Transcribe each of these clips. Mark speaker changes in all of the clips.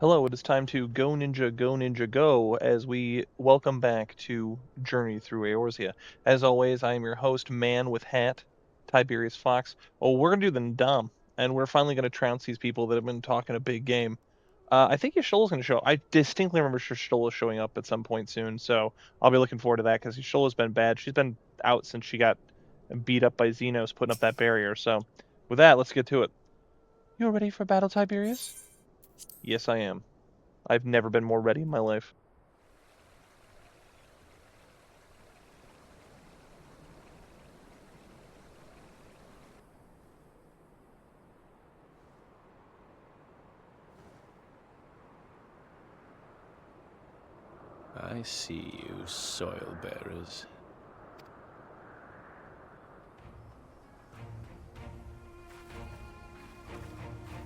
Speaker 1: Hello, it is time to go ninja go as we welcome back to Journey Through Eorzea. As always, I am your host, Man with Hat, Tiberius Fox. Oh, we're gonna do the Nadaam, and we're finally gonna trounce these people that have been talking a big game. I think Yashtola's gonna show up. I distinctly remember Yashtola's showing up at some point soon, so I'll be looking forward to that because Yashtola's been bad. She's been out since she got beat up by Xenos putting up that barrier. So, with that, let's get to it. You ready for battle, Tiberius? Yes, I am. I've never been more ready in my life.
Speaker 2: I see you, soil bearers.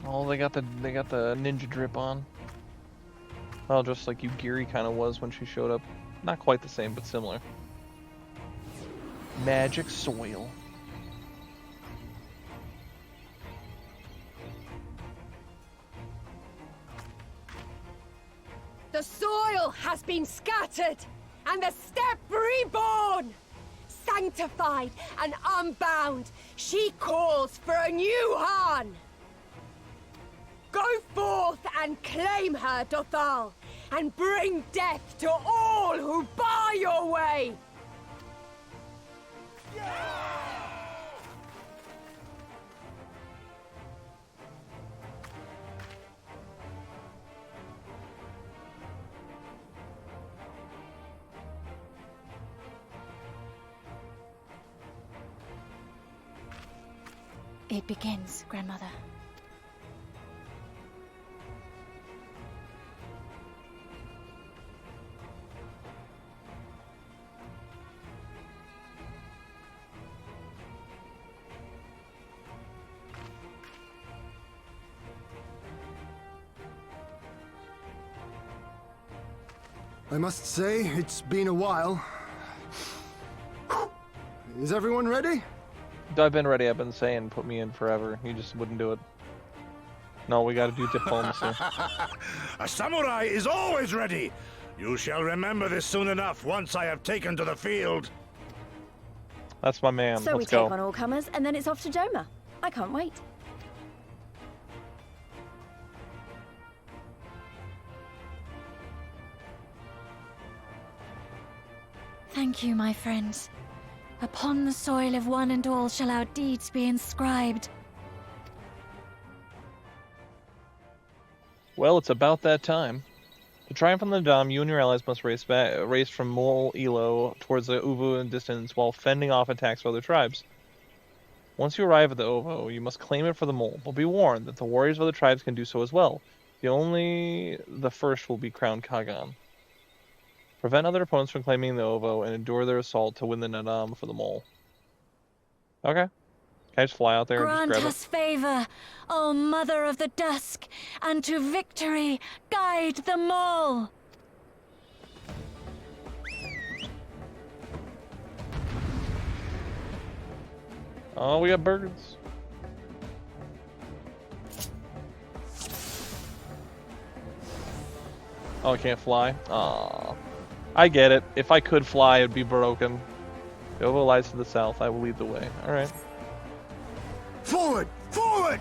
Speaker 1: Oh, they got the ninja drip on. Well, just like Yugiri kind of was when she showed up. Not quite the same, but similar. Magic soil.
Speaker 3: The soil has been scattered, and the steppe reborn! Sanctified and unbound, she calls for a new Han! Go forth and claim her, Dothal, and bring death to all who bar your way!
Speaker 4: It begins, Grandmother.
Speaker 5: I must say, it's been a while. Is everyone ready?
Speaker 1: I've been ready, I've been saying, put me in forever. You just wouldn't do it. No, we gotta do diplomacy.
Speaker 6: A samurai is always ready! You shall remember this soon enough once I have taken to the field.
Speaker 1: That's my man.
Speaker 4: So we
Speaker 1: Let's
Speaker 4: take
Speaker 1: go.
Speaker 4: on all comers, and then it's off to Doma. I can't wait. Thank you, my friends. Upon the soil of one and all shall our deeds be inscribed.
Speaker 1: Well, it's about that time. To triumph on the Nadaam, you and your allies must race from Mol Elo towards the Uvu in distance while fending off attacks of other tribes. Once you arrive at the Ovo, you must claim it for the Mole, but be warned that the warriors of other tribes can do so as well. The first will be crowned Kagan. Prevent other opponents from claiming the Ovo and endure their assault to win the Nadaam for the Mole. Okay. Can I just fly out there and
Speaker 4: Grant
Speaker 1: just grab
Speaker 4: us favor, O Mother of the Dusk, and to victory guide them all.
Speaker 1: Oh, we got birds. Oh, I can't fly? Aw. I get it. If I could fly, it'd be broken. The Ovo lies to the south. I will lead the way. Alright.
Speaker 5: Forward! Forward!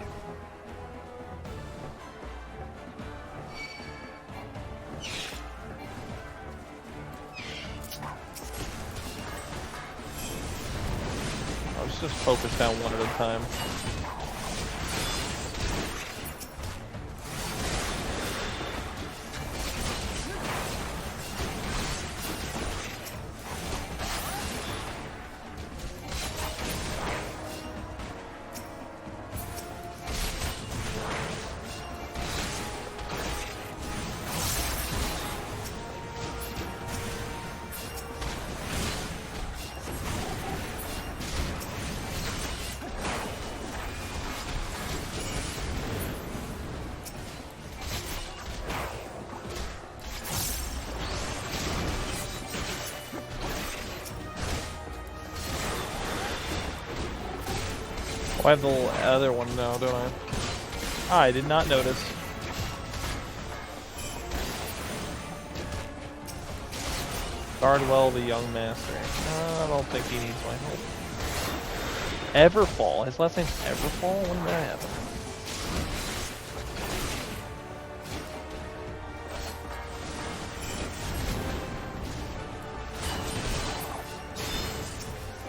Speaker 1: Let's just focus down one at a time. Oh, I have the other one now, don't I? Ah, I did not notice. Guard well the young master. I don't think he needs my help. Everfall. His last name's Everfall? When did that happen?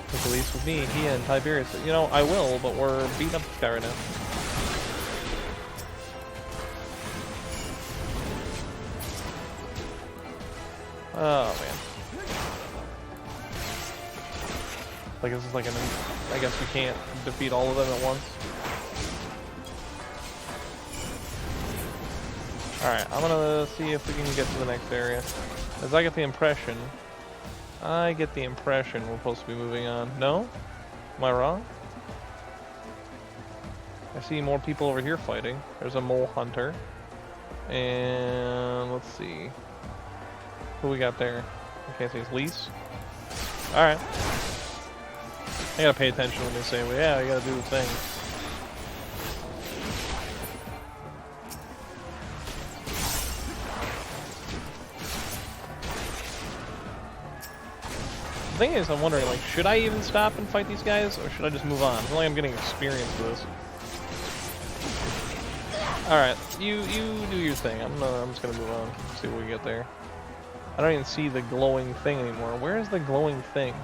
Speaker 1: At least with me, he and Tiberius. You know, I will, but we're beating up this guy right now. Oh man. Like this is like I guess we can't defeat all of them at once. Alright, I'm gonna see if we can get to the next area. As I get the impression we're supposed to be moving on. No? Am I wrong? I see more people over here fighting. There's a mole hunter. And let's see. Who we got there? I can't see his lease. Alright. I gotta pay attention when they say, well, yeah, you gotta do the thing. The thing is, I'm wondering, like, should I even stop and fight these guys, or should I just move on? I feel like I'm getting experience with this. Alright, you do your thing. I'm just gonna move on. See what we get there. I don't even see the glowing thing anymore. Where is the glowing thing?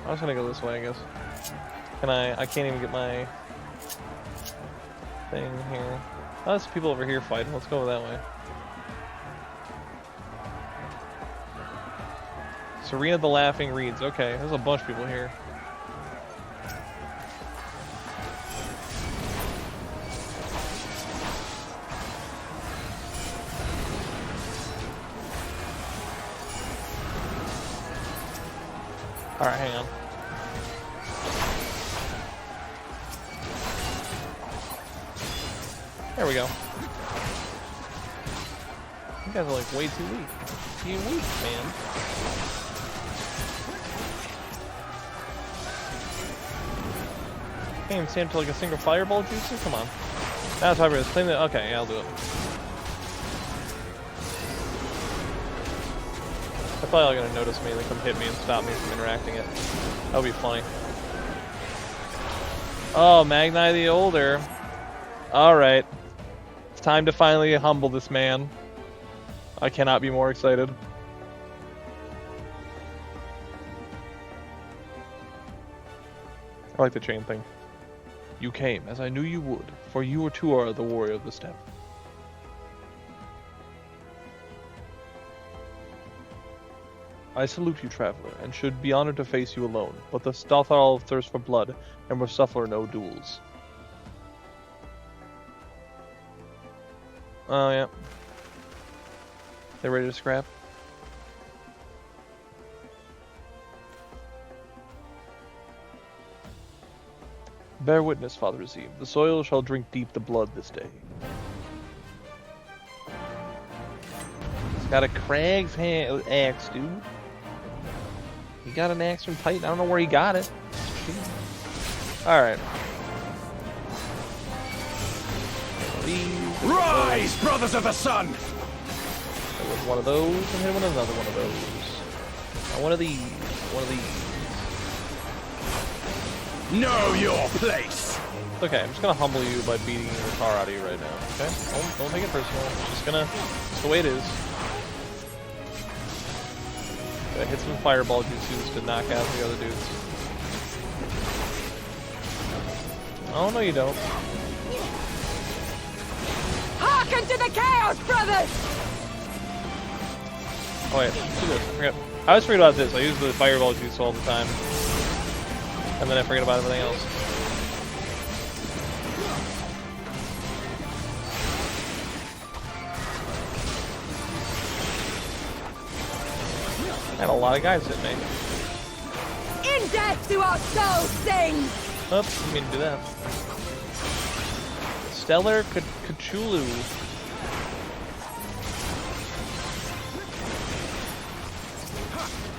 Speaker 1: I was gonna go this way, I guess. Can I can't even get my thing here. Oh, there's people over here fighting. Let's go that way. Serena the Laughing Reeds. Okay, there's a bunch of people here. Alright, hang on. There we go. You guys are like way too weak. You weak, man. Can't even stand to like a single fireball jutsu? Come on. That's how it's claim that. Okay, yeah, I'll do it. They're probably all gonna notice me and then come hit me and stop me from interacting it. That would be funny. Oh, Magnai the Older. Alright. It's time to finally humble this man. I cannot be more excited. I like the chain thing. You came, as I knew you would, for you too are the warrior of the steppe. I salute you, traveler, and should be honored to face you alone, but the Stothal thirst for blood, and will suffer no duels. Oh, yeah. They ready to scrap? Bear witness, Father Azim. The soil shall drink deep the blood this day. He's got a Crag's axe, dude. He got an axe from Titan. I don't know where he got it. Alright.
Speaker 6: Rise, brothers of the sun!
Speaker 1: Hit with one of those, and hit with another one of those. Now one of these. One of these.
Speaker 6: Know your place!
Speaker 1: It's okay, I'm just gonna humble you by beating the tar out of you right now, okay? Don't take it personal. It's just the way it is. Gotta hit some fireball jutsus to knock out the other dudes. Oh, no you don't.
Speaker 3: Hearken to the chaos, brothers!
Speaker 1: Oh wait, do this. I forgot. I always forget about this. I use the fireball jutsu all the time. And then I forget about everything else. I had a lot of guys hit me.
Speaker 3: In death do our souls sing!
Speaker 1: Oops, didn't mean to do that. Stellar Cthulhu.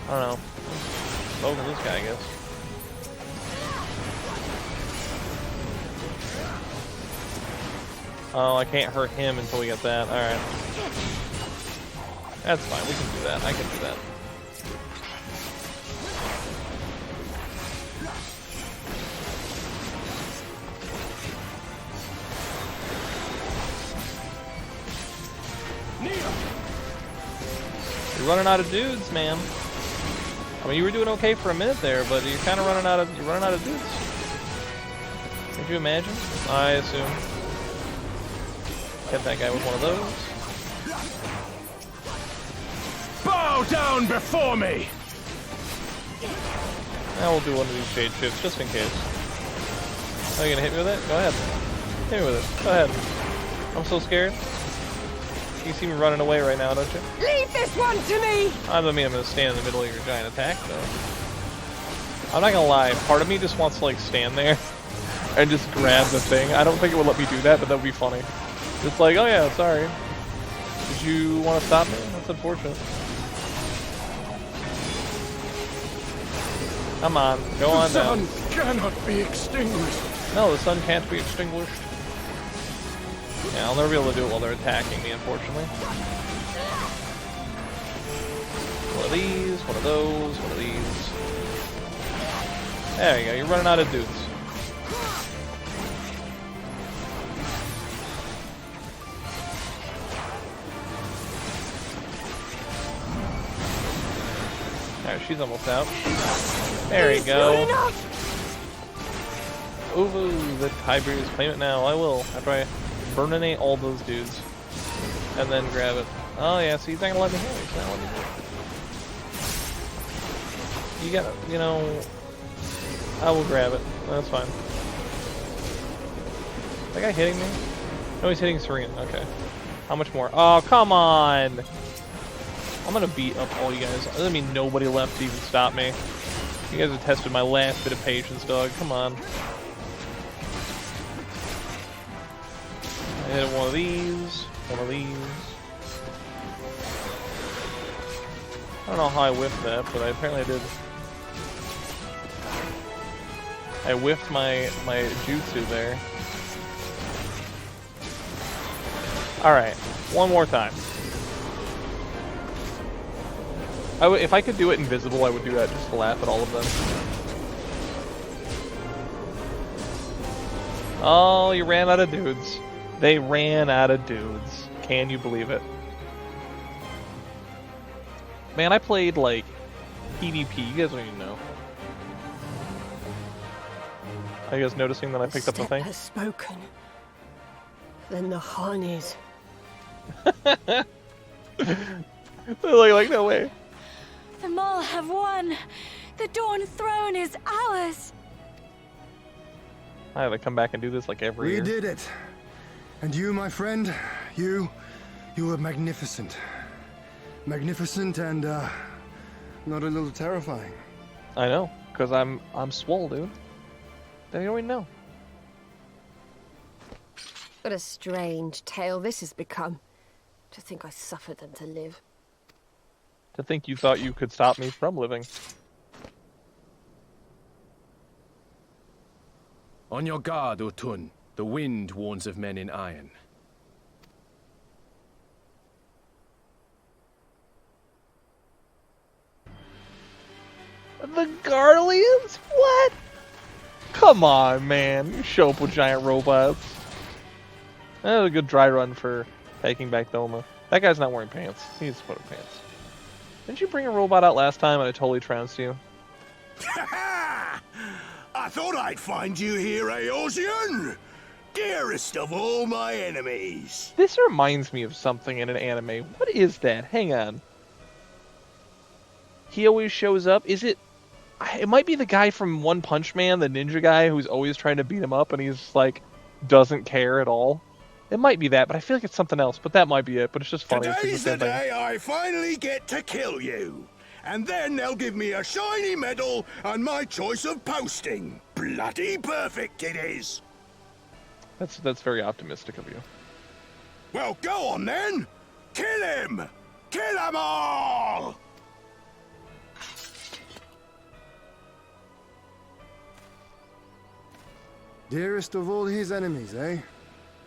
Speaker 1: I don't know. Spoke to this guy, I guess. Oh, I can't hurt him until we get that. Alright. That's fine. We can do that. I can do that. You're running out of dudes, man. I mean, you were doing okay for a minute there, but you're kind of running out of dudes. Could you imagine? I assume. Get that guy with one of those.
Speaker 2: Bow down before me!
Speaker 1: Now we'll do one of these shade shifts just in case. Are you gonna hit me with it? Go ahead. Hit me with it. Go ahead. I'm so scared. You see me running away right now, don't you?
Speaker 3: Leave this one to me!
Speaker 1: I don't mean I'm gonna stand in the middle of your giant attack, though. I'm not gonna lie, part of me just wants to, like, stand there and just grab the thing. I don't think it would let me do that, but that would be funny. Just like, oh yeah, sorry. Did you want to stop me? That's unfortunate. Come on, go on down.
Speaker 2: The sun cannot be extinguished.
Speaker 1: No, the sun can't be extinguished. Yeah, I'll never be able to do it while they're attacking me, unfortunately. One of these, one of those, one of these. There you go, you're running out of dudes. Alright, she's almost out. There you go. Ooh, the Tiberius, claim it now. I will. After I burninate all those dudes. And then grab it. Oh yeah, see, he's not gonna let me hit. He's not letting me hit. You gotta, you know... I will grab it. That's fine. Is that guy hitting me? No, he's hitting Serene. Okay. How much more? Oh, come on! I'm gonna beat up all you guys. That doesn't mean nobody left to even stop me. You guys have tested my last bit of patience, dog. Come on. I hit one of these. One of these. I don't know how I whiffed that, but apparently I did. I whiffed my jutsu there. Alright, one more time. If I could do it invisible, I would do that just to laugh at all of them. Oh, you ran out of dudes. They ran out of dudes. Can you believe it? Man, I played, like, PvP. You guys don't even know. Are you guys noticing that I picked up the thing?
Speaker 3: Has spoken. Then the Han is.
Speaker 1: They're like, no way.
Speaker 4: The Mole have won. The Dawn Throne is ours.
Speaker 1: I have to come back and do this like every year.
Speaker 5: We did it. And you, my friend, you were magnificent. Magnificent and, not a little terrifying.
Speaker 1: I know, because I'm swole, dude. They don't even know.
Speaker 3: What a strange tale this has become. To think I suffered them to live.
Speaker 1: To think you thought you could stop me from living.
Speaker 2: On your guard, Otun. The wind warns of men in iron.
Speaker 1: The Garleans? What? Come on, man. You show up with giant robots. That was a good dry run for taking back Doma. That guy's not wearing pants. He needs to put on pants. Didn't you bring a robot out last time and I totally trounced you?
Speaker 6: I thought I'd find you here, Eorzean! Dearest of all my enemies!
Speaker 1: This reminds me of something in an anime. What is that? Hang on. He always shows up. Is it... It might be the guy from One Punch Man, the ninja guy who's always trying to beat him up and he's like, doesn't care at all. It might be that, but I feel like it's something else. But that might be it, but it's just funny.
Speaker 6: Today's the day I finally get to kill you. And then they'll give me a shiny medal and my choice of posting. Bloody perfect it is.
Speaker 1: That's very optimistic of you.
Speaker 6: Well, go on then. Kill him. Kill them all.
Speaker 5: Dearest of all his enemies, eh?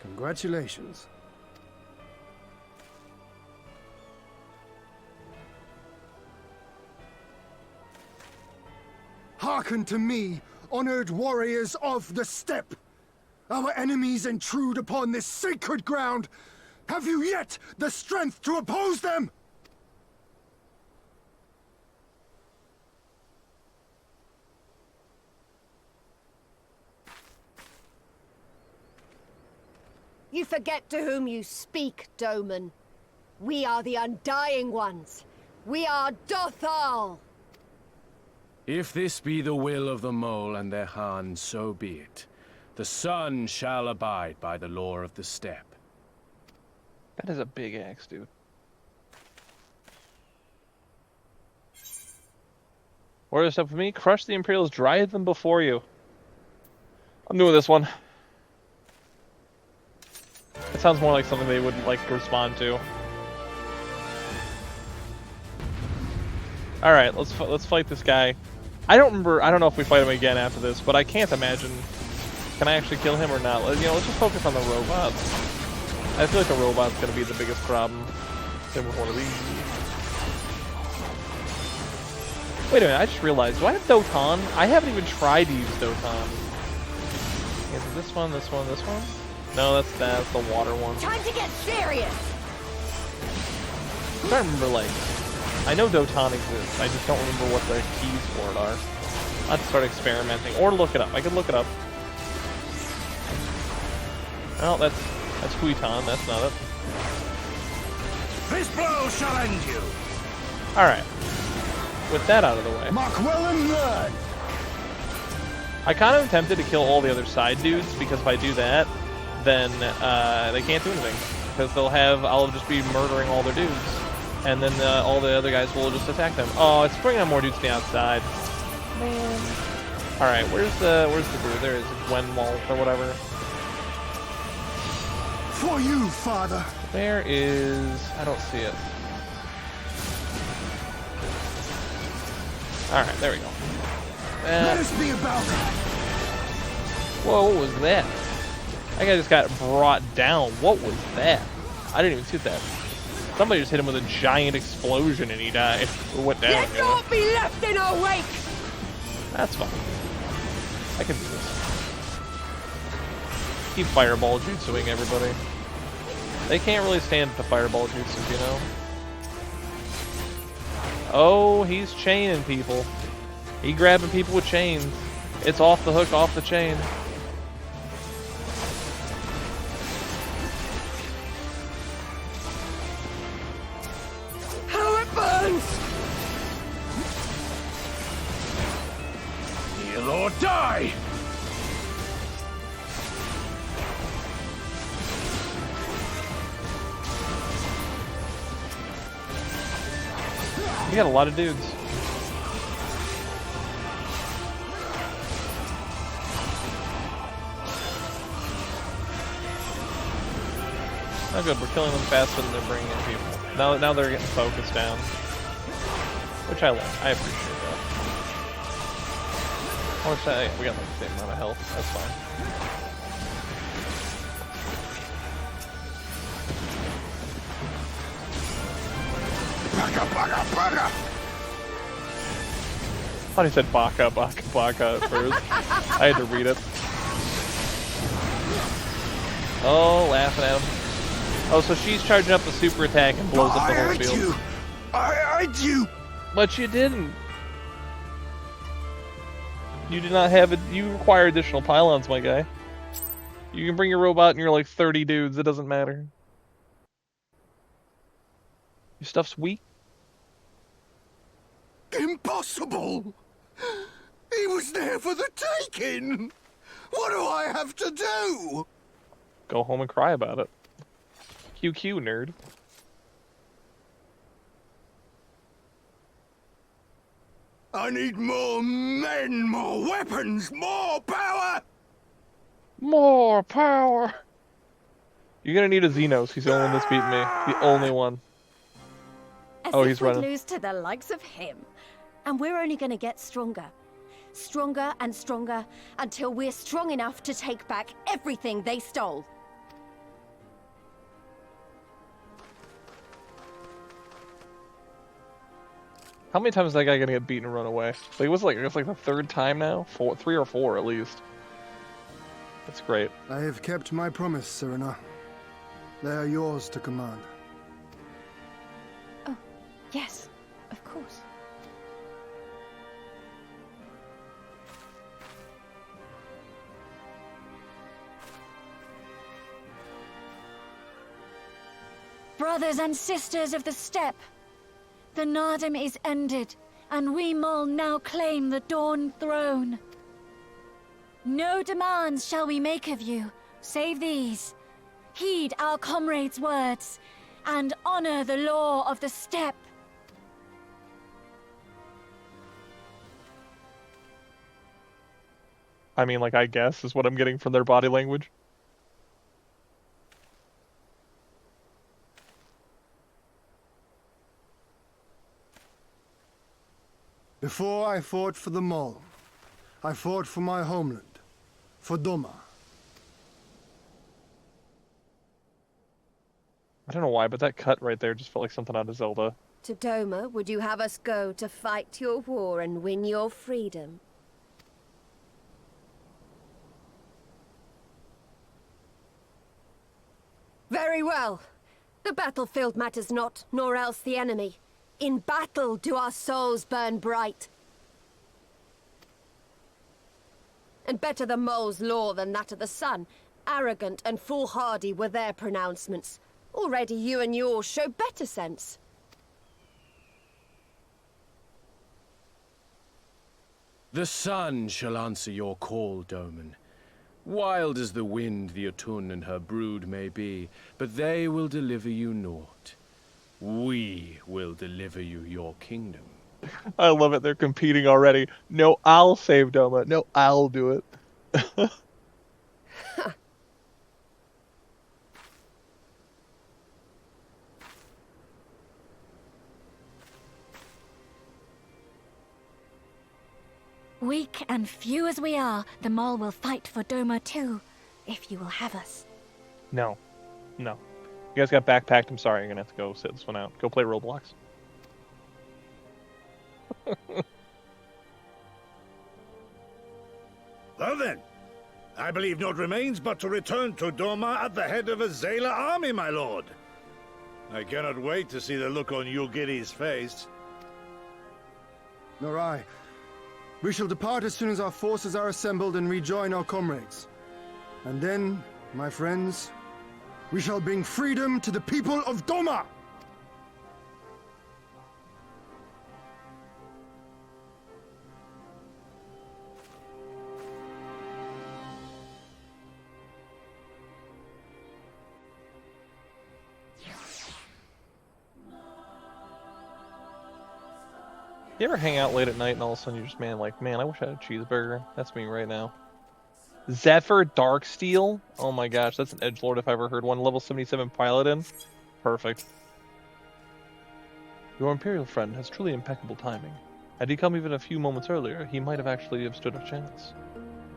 Speaker 5: Congratulations. Hearken to me, honored warriors of the steppe. Our enemies intrude upon this sacred ground. Have you yet the strength to oppose them?
Speaker 3: You forget to whom you speak, Doman. We are the Undying Ones. We are Dothal.
Speaker 2: If this be the will of the mole and their Han, so be it. The sun shall abide by the law of the steppe.
Speaker 1: That is a big axe, dude. Order step for me. Crush the Imperials, drive them before you. I'm doing this one. It sounds more like something they would like respond to. All right, let's fight this guy. I don't know if we fight him again after this, but I can't imagine. Can I actually kill him or not? Let's just focus on the robots. I feel like the robot's gonna be the biggest problem. Same with one of these. Wait a minute, I just realized, do I have Dotan? I haven't even tried to use Dotan. Is it this one, this one, this one? No, that's the water one.
Speaker 3: Time to get serious!
Speaker 1: I'm trying to remember, like, I know Dotan exists, I just don't remember what the keys for it are. I'll have to start experimenting, or look it up. I could look it up. Oh, that's Huitan, that's not it.
Speaker 6: This blow shall end you.
Speaker 1: Alright. With that out of the way.
Speaker 5: Mark well and learn.
Speaker 1: I kind of am tempted to kill all the other side dudes, because if I do that, then they can't do anything. Because I'll just be murdering all their dudes. And then all the other guys will just attack them. Oh, it's bringing on more dudes to the outside. Man. Alright, where's the dude? There is Gwenwald or whatever.
Speaker 5: For you, father.
Speaker 1: Where is... I don't see it. Alright, there we go.
Speaker 5: Let us be about it.
Speaker 1: Whoa, what was that? That guy just got brought down. What was that? I didn't even see that. Somebody just hit him with a giant explosion and he died. Or went down.
Speaker 3: Let's
Speaker 1: Anyway.
Speaker 3: not be left in our wake!
Speaker 1: That's fine. I can do this. Keep fireball jutsuing everybody. They can't really stand the fireball jutsus, you know? Oh, he's chaining people. He grabbing people with chains. It's off the hook, off the chain.
Speaker 3: How it burns!
Speaker 2: Kneel or die!
Speaker 1: You got a lot of dudes. Not good, we're killing them faster than they're bringing in people. Now they're getting focused down. Which I like. I appreciate that. How much we got like the same amount of health. That's fine.
Speaker 6: Baka, baka, baka.
Speaker 1: I thought he said baka, baka, baka at first. I had to read it. Oh, laughing at him. Oh, so she's charging up the super attack and blows up the whole field.
Speaker 6: I heard you.
Speaker 1: But you didn't. You did not have it. You require additional pylons, my guy. You can bring your robot and you're like 30 dudes. It doesn't matter. Your stuff's weak.
Speaker 6: Impossible. He was there for the taking. What do I have to do?
Speaker 1: Go home and cry about it. QQ, nerd.
Speaker 6: I need more men, more weapons, more power.
Speaker 1: More power. You're gonna need a Xenos. He's the only one that's beaten me. The only one.
Speaker 4: As
Speaker 1: Oh,
Speaker 4: if
Speaker 1: he's
Speaker 4: we'd
Speaker 1: running.
Speaker 4: lose to the likes of him. And we're only going to get stronger. Stronger and stronger until we're strong enough to take back everything they stole.
Speaker 1: How many times is that guy gonna get beaten and run away? Like, it's like the third time now? Three or four at least. That's great.
Speaker 5: I have kept my promise, Serena. They are yours to command.
Speaker 4: Oh, yes, of course. Brothers and sisters of the steppe, the Nadaam is ended, and we Mol now claim the Dawn Throne. No demands shall we make of you, save these. Heed our comrades' words, and honor the law of the steppe.
Speaker 1: I mean, like, I guess is what I'm getting from their body language.
Speaker 5: Before I fought for the Mol, I fought for my homeland, for Doma.
Speaker 1: I don't know why, but that cut right there just felt like something out of Zelda.
Speaker 3: To Doma, would you have us go to fight your war and win your freedom? Very well. The battlefield matters not, nor else the enemy. In battle do our souls burn bright. And better the Mole's law than that of the sun. Arrogant and foolhardy were their pronouncements. Already you and yours show better sense.
Speaker 2: The sun shall answer your call, Doman. Wild as the wind the Otun and her brood may be, but they will deliver you naught. We will deliver you your kingdom.
Speaker 1: I love it. They're competing already. No, I'll save Doma. No, I'll do it.
Speaker 4: Weak and few as we are, the Mol will fight for Doma too, if you will have us.
Speaker 1: No. No. You guys got backpacked. I'm sorry. You're going to have to go sit this one out. Go play Roblox.
Speaker 6: Well then, I believe naught remains but to return to Doma at the head of a Zayla army, my lord. I cannot wait to see the look on Yulgiri's face.
Speaker 5: Nor I. We shall depart as soon as our forces are assembled and rejoin our comrades. And then, my friends, we shall bring freedom to the people of Doma!
Speaker 1: You ever hang out late at night and all of a sudden you're just, man, I wish I had a cheeseburger. That's me right now. Zephyr Darksteel? Oh my gosh, that's an edgelord if I ever heard one. Level 77 Paladin? Perfect. Your Imperial friend has truly impeccable timing. Had he come even a few moments earlier, he might have actually have stood a chance.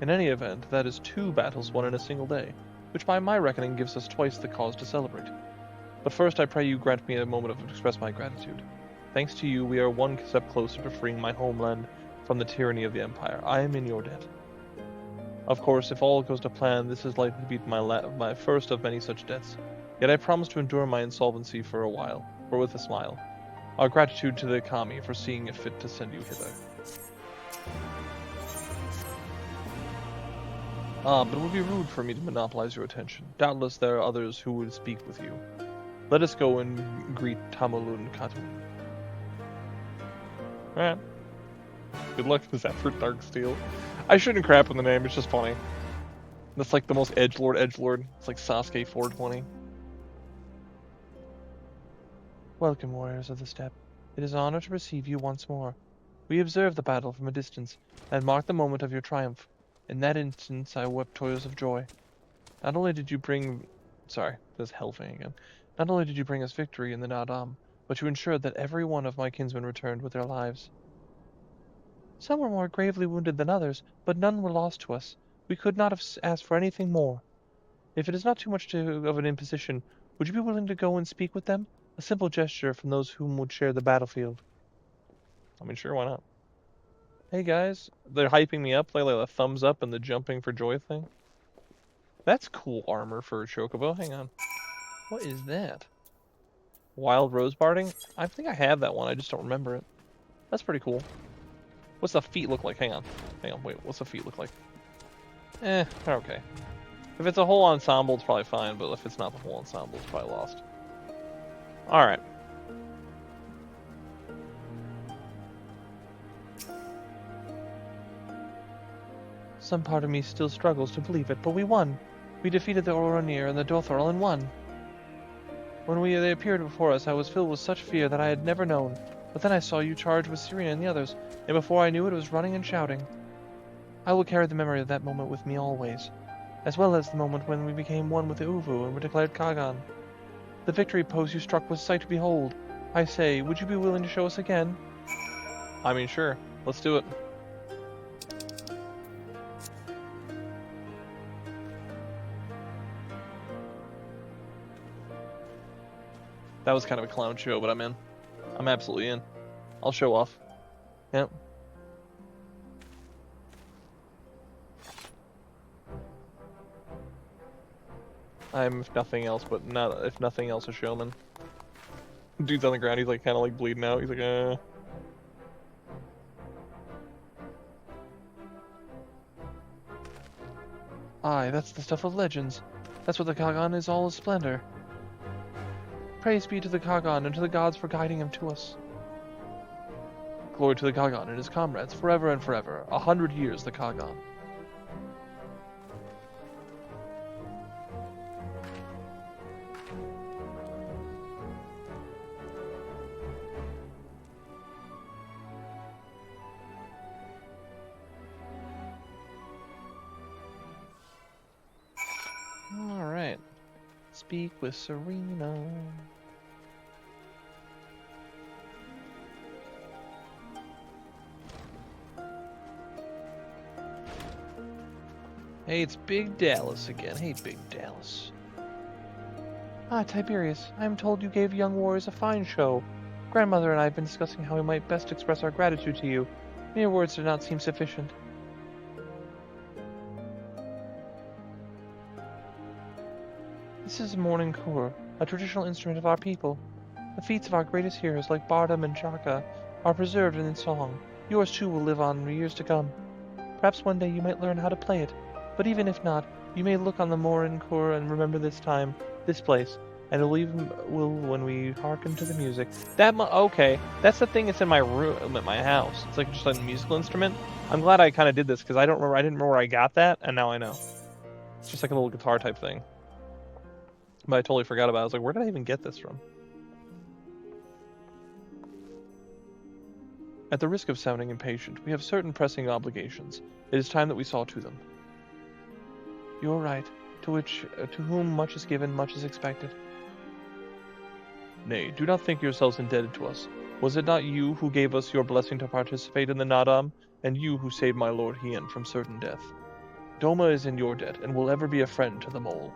Speaker 1: In any event, that is 2 battles won in a single day, which by my reckoning gives us twice the cause to celebrate. But first I pray you grant me a moment to express my gratitude. Thanks to you, we are one step closer to freeing my homeland from the tyranny of the Empire. I am in your debt. Of course, if all goes to plan, this is likely to be my first of many such debts. Yet I promise to endure my insolvency for a while, or with a smile. Our gratitude to the Kami for seeing it fit to send you hither. But it would be rude for me to monopolize your attention. Doubtless there are others who would speak with you. Let us go and greet Tamalun Katun. Alright. Good luck with that for Darksteel. I shouldn't crap on the name, it's just funny. That's like the most edgelord. It's like Sasuke 420. Welcome, warriors of the steppe. It is an honor to receive you once more. We observed the battle from a distance, and marked the moment of your triumph. In that instance, I wept tears of joy. Not only did you bring... Sorry, there's Hellfang again. Not only did you bring us victory in the Nadaam, but you ensured that every one of my kinsmen returned with their lives. Some were more gravely wounded than others, but none were lost to us. We could not have asked for anything more. If it is not too much of an imposition, would you be willing to go and speak with them? A simple gesture from those whom would share the battlefield. I mean, sure, why not? Hey guys, they're hyping me up, like the thumbs up and the jumping for joy thing. That's cool armor for a chocobo. Hang on. What is that? Wild rose barding? I think I have that one, I just don't remember it. That's pretty cool. What's the feet look like? Hang on. Hang on, wait, what's the feet look like? They're okay. If it's a whole ensemble, it's probably fine, but if it's not the whole ensemble, it's probably lost. Alright. Some part of me still struggles to believe it, but we won. We defeated the Oronir and the Dothral and won. When they appeared before us, I was filled with such fear that I had never known. But then I saw you charge with Serena and the others, and before I knew it, was running and shouting. I will carry the memory of that moment with me always, as well as the moment when we became one with the Uvu and were declared Kagan. The victory pose you struck was sight to behold. I say, would you be willing to show us again? I mean, sure. Let's do it. That was kind of a clown show, but I'm in. I'm absolutely in. I'll show off. Yep. I'm, if nothing else, if nothing else, a showman. Dude's on the ground, he's like kind of like bleeding out. He's like, Aye, that's the stuff of legends. That's what the Kagan is all a splendor. Praise be to the Kagan and to the gods for guiding him to us. Glory to the Kagan and his comrades, forever and forever. 100 years the Kagan. Alright. Speak with Serena. Hey, it's Big Dallas again. Hey, Big Dallas. Ah, Tiberius, I am told you gave young warriors a fine show. Grandmother and I have been discussing how we might best express our gratitude to you. Mere words do not seem sufficient. This is a mourning core, a traditional instrument of our people. The feats of our greatest heroes like Bardam and Chaka are preserved in song. Yours too will live on for years to come. Perhaps one day you might learn how to play it. But even if not, you may look on the Morin core and remember this time, this place, and will even will when we hearken to the music. Okay, that's the thing. It's in my room at my house. It's like just like a musical instrument. I'm glad I kind of did this because I didn't remember where I got that, and now I know. It's just like a little guitar type thing. But I totally forgot about it. I was like, where did I even get this from? At the risk of sounding impatient, we have certain pressing obligations. It is time that we saw to them. You are right, to whom much is given, much is expected. Nay, do not think yourselves indebted to us. Was it not you who gave us your blessing to participate in the Nadaam, and you who saved my lord Hien from certain death? Doma is in your debt, and will ever be a friend to the mole.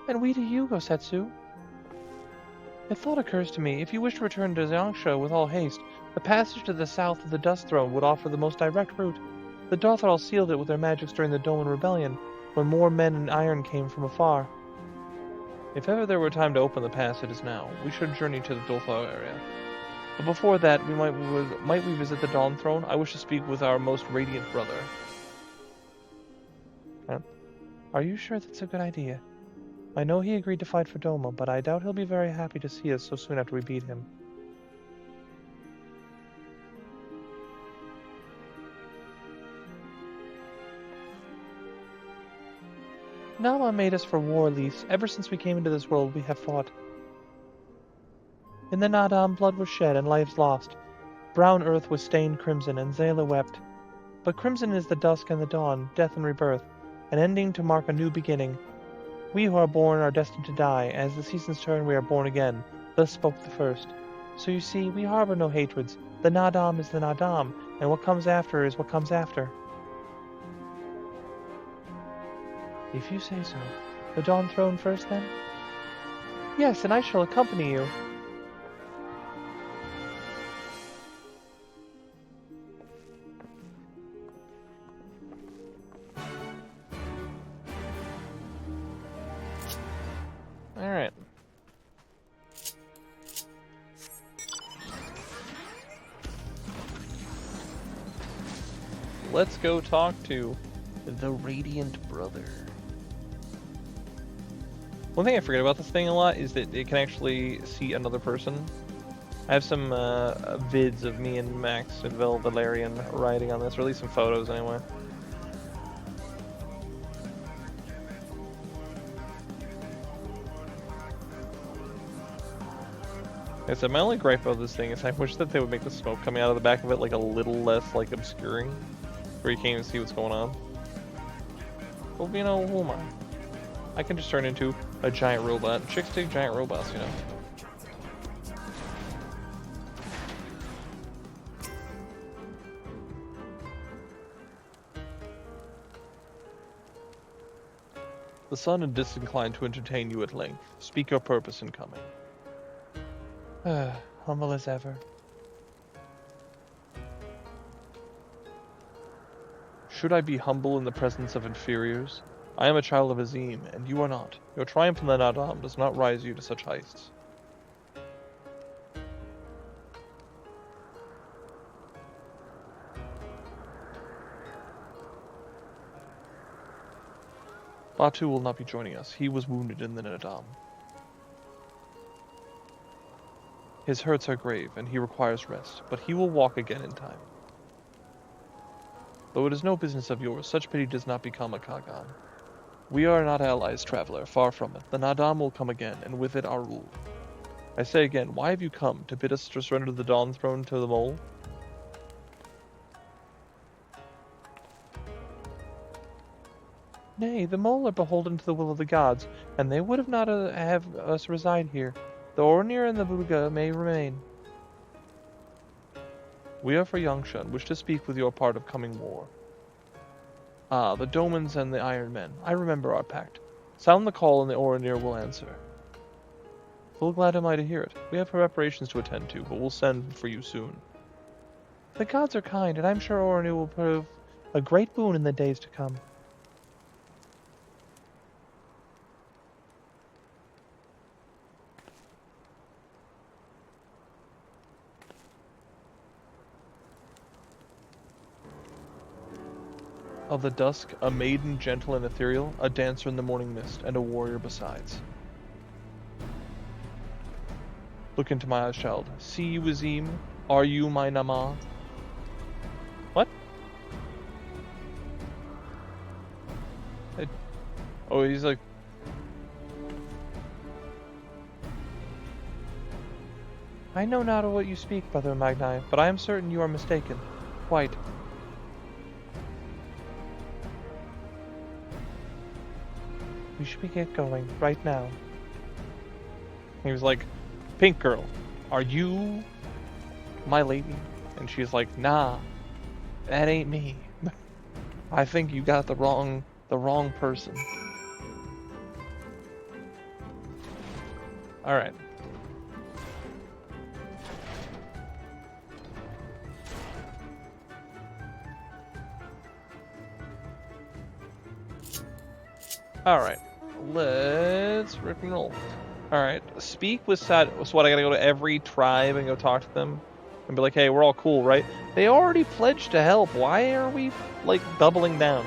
Speaker 1: And we to you, Gosetsu. A thought occurs to me. If you wish to return to Yangsha with all haste, the passage to the south of the Dust Throne would offer the most direct route. The Dothral sealed it with their magics during the Doman Rebellion, when more men in iron came from afar. If ever there were time to open the pass, it is now. We should journey to the Dothral area. But before that, might we visit the Dawn Throne? I wish to speak with our most radiant brother. Are you sure that's a good idea? I know he agreed to fight for Doma, but I doubt he'll be very happy to see us so soon after we beat him. Nama made us for war, Lise. Ever since we came into this world, we have fought. In the Nadaam, blood was shed and lives lost. Brown earth was stained crimson, and Zayla wept. But crimson is the dusk and the dawn, death and rebirth, an ending to mark a new beginning. We who are born are destined to die. As the seasons turn, we are born again. Thus spoke the first. So you see, we harbor no hatreds. The Nadaam is the Nadaam, and what comes after is what comes after. If you say so. The Dawn Throne first, then? Yes, and I shall accompany you. Alright. Let's go talk to the Radiant Brother. One thing I forget about this thing a lot is that it can actually see another person. I have some vids of me and Max and Valerian riding on this, or at least some photos anyway. Like I said, my only gripe about this thing is I wish that they would make the smoke coming out of the back of it like a little less like obscuring, where you can't even see what's going on. Well, you know, who am I? I can just turn into a giant robot. Chicks dig giant robots, you know. The sun is disinclined to entertain you at length. Speak your purpose in coming. Humble as ever. Should I be humble in the presence of inferiors? I am a child of Azim, and you are not. Your triumph in the Nadaam does not rise you to such heights. Batu will not be joining us. He was wounded in the Nadaam. His hurts are grave, and he requires rest, but he will walk again in time. Though it is no business of yours, such pity does not become a Kagan. We are not allies, traveler, far from it. The Nadaam will come again, and with it our rule. I say again, why have you come? To bid us to surrender the Dawn Throne to the Mole? Nay, the Mole are beholden to the will of the gods, and they would have not have us reside here. The Ornir and the Buga may remain. We are for Yangsha and wish to speak with your part of coming war. Ah, the Domans and the Iron Men. I remember our pact. Sound the call and the Ornir will answer. Full glad am I to hear it. We have preparations to attend to, but we'll send for you soon. The gods are kind, and I'm sure Ornir will prove a great boon in the days to come. Of the dusk, a maiden gentle and ethereal, a dancer in the morning mist, and a warrior besides. Look into my eyes, child. See you, Azim? Are you my Nama? What? Oh, he's like... I know not of what you speak, Brother Magni, but I am certain you are mistaken. Quite. We should get going, right now. He was like, Pink girl, are you my lady? And she's like, nah, that ain't me. I think you got the wrong person. Alright. Alright. Let's rip and roll. Alright. Speak with Sad. So what, I gotta go to every tribe and go talk to them? And be like, hey, we're all cool, right? They already pledged to help. Why are we, like, doubling down?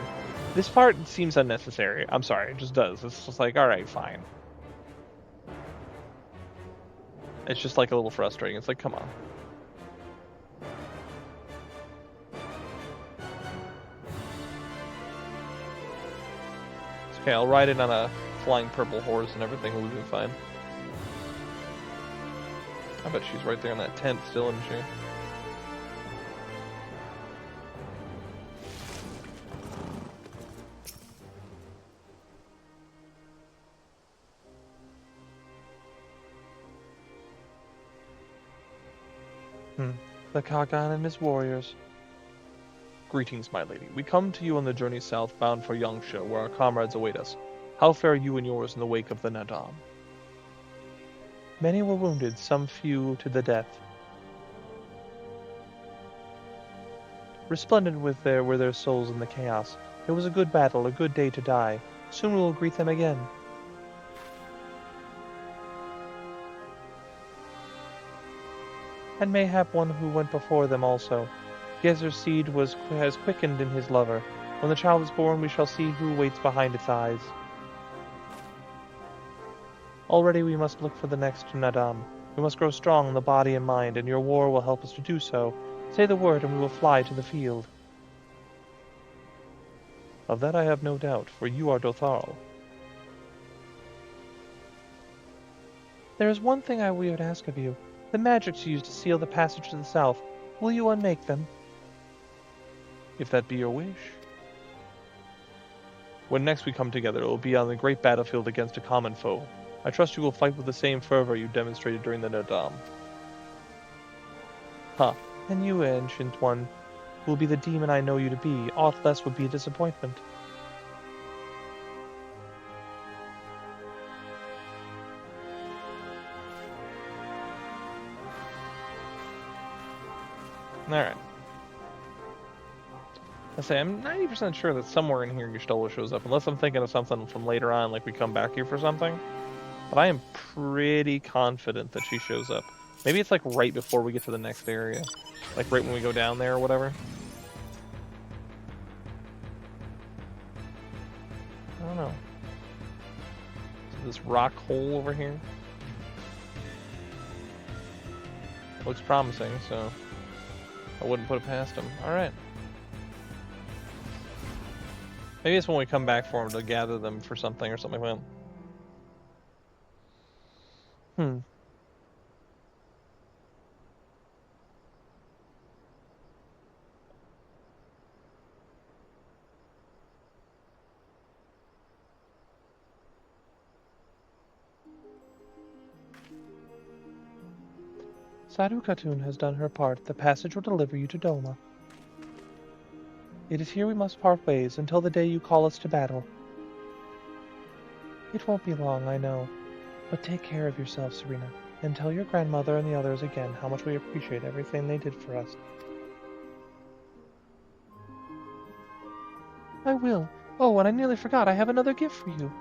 Speaker 1: This part seems unnecessary. I'm sorry, it just does. It's just like, alright, fine. It's just, like, a little frustrating. It's like, come on. It's okay, I'll ride in on a flying purple horse and everything will be fine. I bet she's right there in that tent still, isn't she? The Kagan and his warriors. Greetings, my lady. We come to you on the journey south, bound for Yangsha, where our comrades await us. How fare you and yours in the wake of the Nadaam? Many were wounded, some few to the death. Resplendent were their souls in the chaos. It was a good battle, a good day to die. Soon we will greet them again. and mayhap one who went before them also. Gezer's seed has quickened in his lover. When the child is born, we shall see who waits behind its eyes. Already we must look for the next Nadaam. We must grow strong in the body and mind, and your war will help us to do so. Say the word, and we will fly to the field. Of that I have no doubt, for you are Dotharl. There is one thing I would ask of you. The magics used to seal the passage to the south, will you unmake them? If that be your wish. When next we come together, it will be on the great battlefield against a common foe. I trust you will fight with the same fervor you demonstrated during the Nadaam. And you, ancient one, will be the demon I know you to be. Aught less would be a disappointment. Alright. I say, I'm 90% sure that somewhere in here Y'shtola shows up, unless I'm thinking of something from later on, like we come back here for something. But I am pretty confident that she shows up. Maybe it's like right before we get to the next area. Like right when we go down there or whatever. I don't know. So this rock hole over here. Looks promising, so I wouldn't put it past him. Alright. Maybe it's when we come back for him to gather them for something or something like that. Sadhu Khatun has done her part. The passage will deliver you to Doma. It is here we must part ways until the day you call us to battle. It won't be long, I know. But take care of yourself, Serena, and tell your grandmother and the others again how much we appreciate everything they did for us. I will. Oh, and I nearly forgot, I have another gift for you.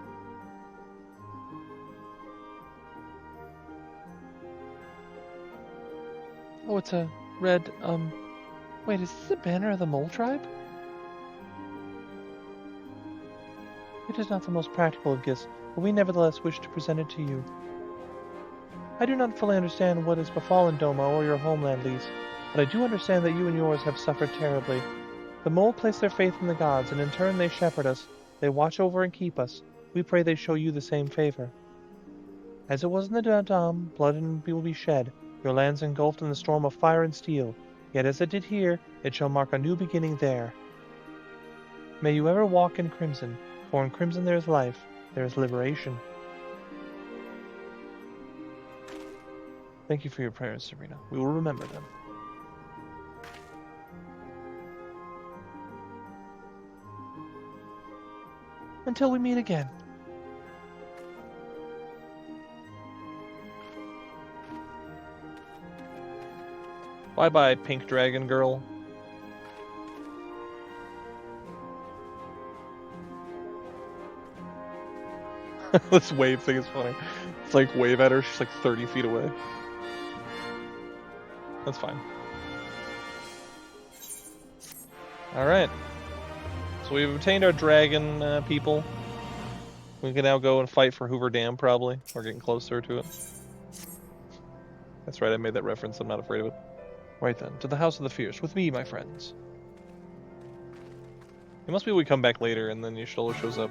Speaker 1: Oh, it's a red, wait, is this a banner of the Mole Tribe? It is not the most practical of gifts, but we nevertheless wish to present it to you. I do not fully understand what has befallen Doma or your homeland, Lise, but I do understand that you and yours have suffered terribly. The Mole place their faith in the gods, and in turn they shepherd us. They watch over and keep us. We pray they show you the same favor. As it was in the Nadaam, blood will be shed, your lands engulfed in the storm of fire and steel. Yet as it did here, it shall mark a new beginning there. May you ever walk in crimson, for in crimson there is life, there is liberation. Thank you for your prayers, Serena. We will remember them. Until we meet again. Bye-bye, pink dragon girl. This wave thing is funny. It's like wave at her, she's like 30 feet away. That's fine. Alright. So we've obtained our dragon people. We can now go and fight for Hoover Dam, probably. We're getting closer to it. That's right, I made that reference, I'm not afraid of it. Right then, to the House of the Fierce, with me, my friends. It must be we come back later and then Y'shtola shows up.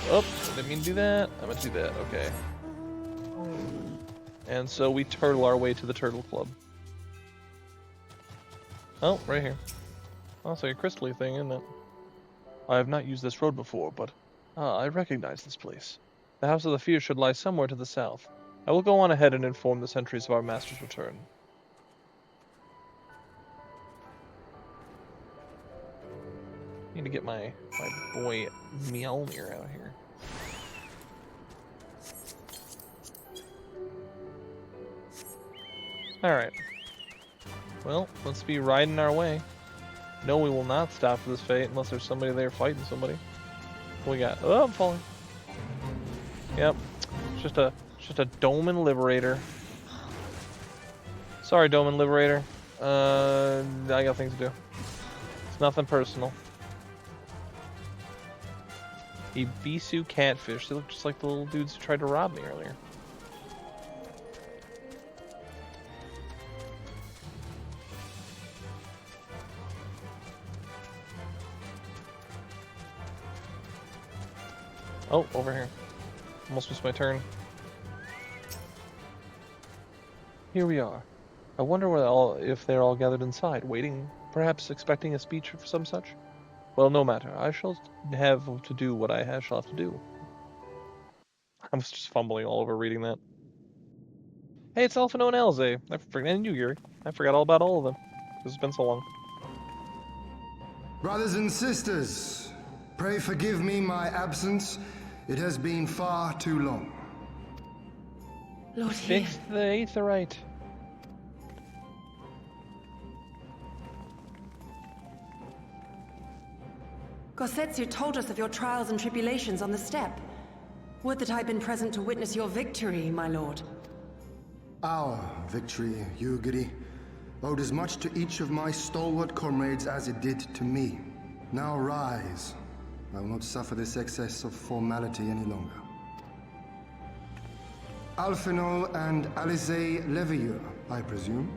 Speaker 1: Oh, didn't mean to do that. I'm gonna do that, okay. And so we turtle our way to the Turtle Club. Oh, right here. Oh, it's like a crystally thing, isn't it? I have not used this road before, but I recognize this place. The House of the Fierce should lie somewhere to the south. I will go on ahead and inform the sentries of our master's return. Need to get my boy Mjolnir out here. Alright. Well, let's be riding our way. No, we will not stop for this fate unless there's somebody there fighting somebody. What we got? Oh, I'm falling. Yep. It's just a Doman Liberator. Sorry, Doman Liberator. I got things to do. It's nothing personal. Ibisu catfish. They look just like the little dudes who tried to rob me earlier. Oh, over here. Almost missed my turn. Here we are. I wonder if they're all gathered inside, waiting, perhaps expecting a speech of some such. Well, no matter. I shall have to do what I shall have to do. I was just fumbling all over reading that. Hey, it's Alphino and Eorzea. And you, Yuri. I forgot all about all of them. It's been so long.
Speaker 5: Brothers and sisters, pray forgive me my absence. It has been far too long.
Speaker 3: Lord
Speaker 1: Fix the aetherite.
Speaker 7: Gosetsu told us of your trials and tribulations on the steppe. Would that I'd been present to witness your victory, my lord.
Speaker 5: Our victory, Yugiri, owed as much to each of my stalwart comrades as it did to me. Now rise. I will not suffer this excess of formality any longer. Alphino and Alizé Levieux, I presume.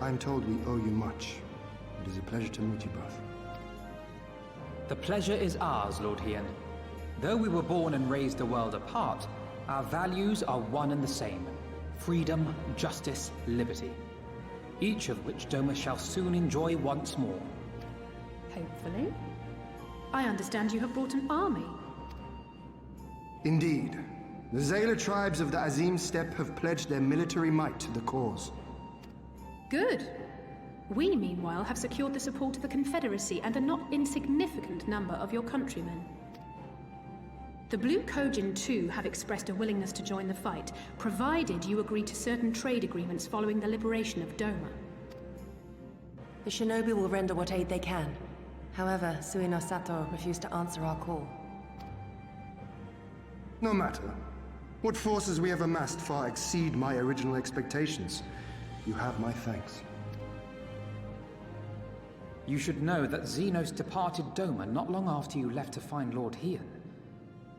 Speaker 5: I'm told we owe you much. It is a pleasure to meet you both.
Speaker 8: The pleasure is ours, Lord Hien. Though we were born and raised a world apart, our values are one and the same. Freedom, justice, liberty. Each of which Doma shall soon enjoy once more.
Speaker 9: Hopefully. I understand you have brought an army.
Speaker 5: Indeed. The Zayla tribes of the Azim Steppe have pledged their military might to the cause.
Speaker 9: Good. We, meanwhile, have secured the support of the Confederacy and a not insignificant number of your countrymen. The Blue Kojin, too, have expressed a willingness to join the fight, provided you agree to certain trade agreements following the liberation of Doma.
Speaker 7: The shinobi will render what aid they can. However, Suino Sato refused to answer our call.
Speaker 5: No matter. What forces we have amassed far exceed my original expectations. You have my thanks.
Speaker 8: You should know that Xenos departed Doma not long after you left to find Lord Hien.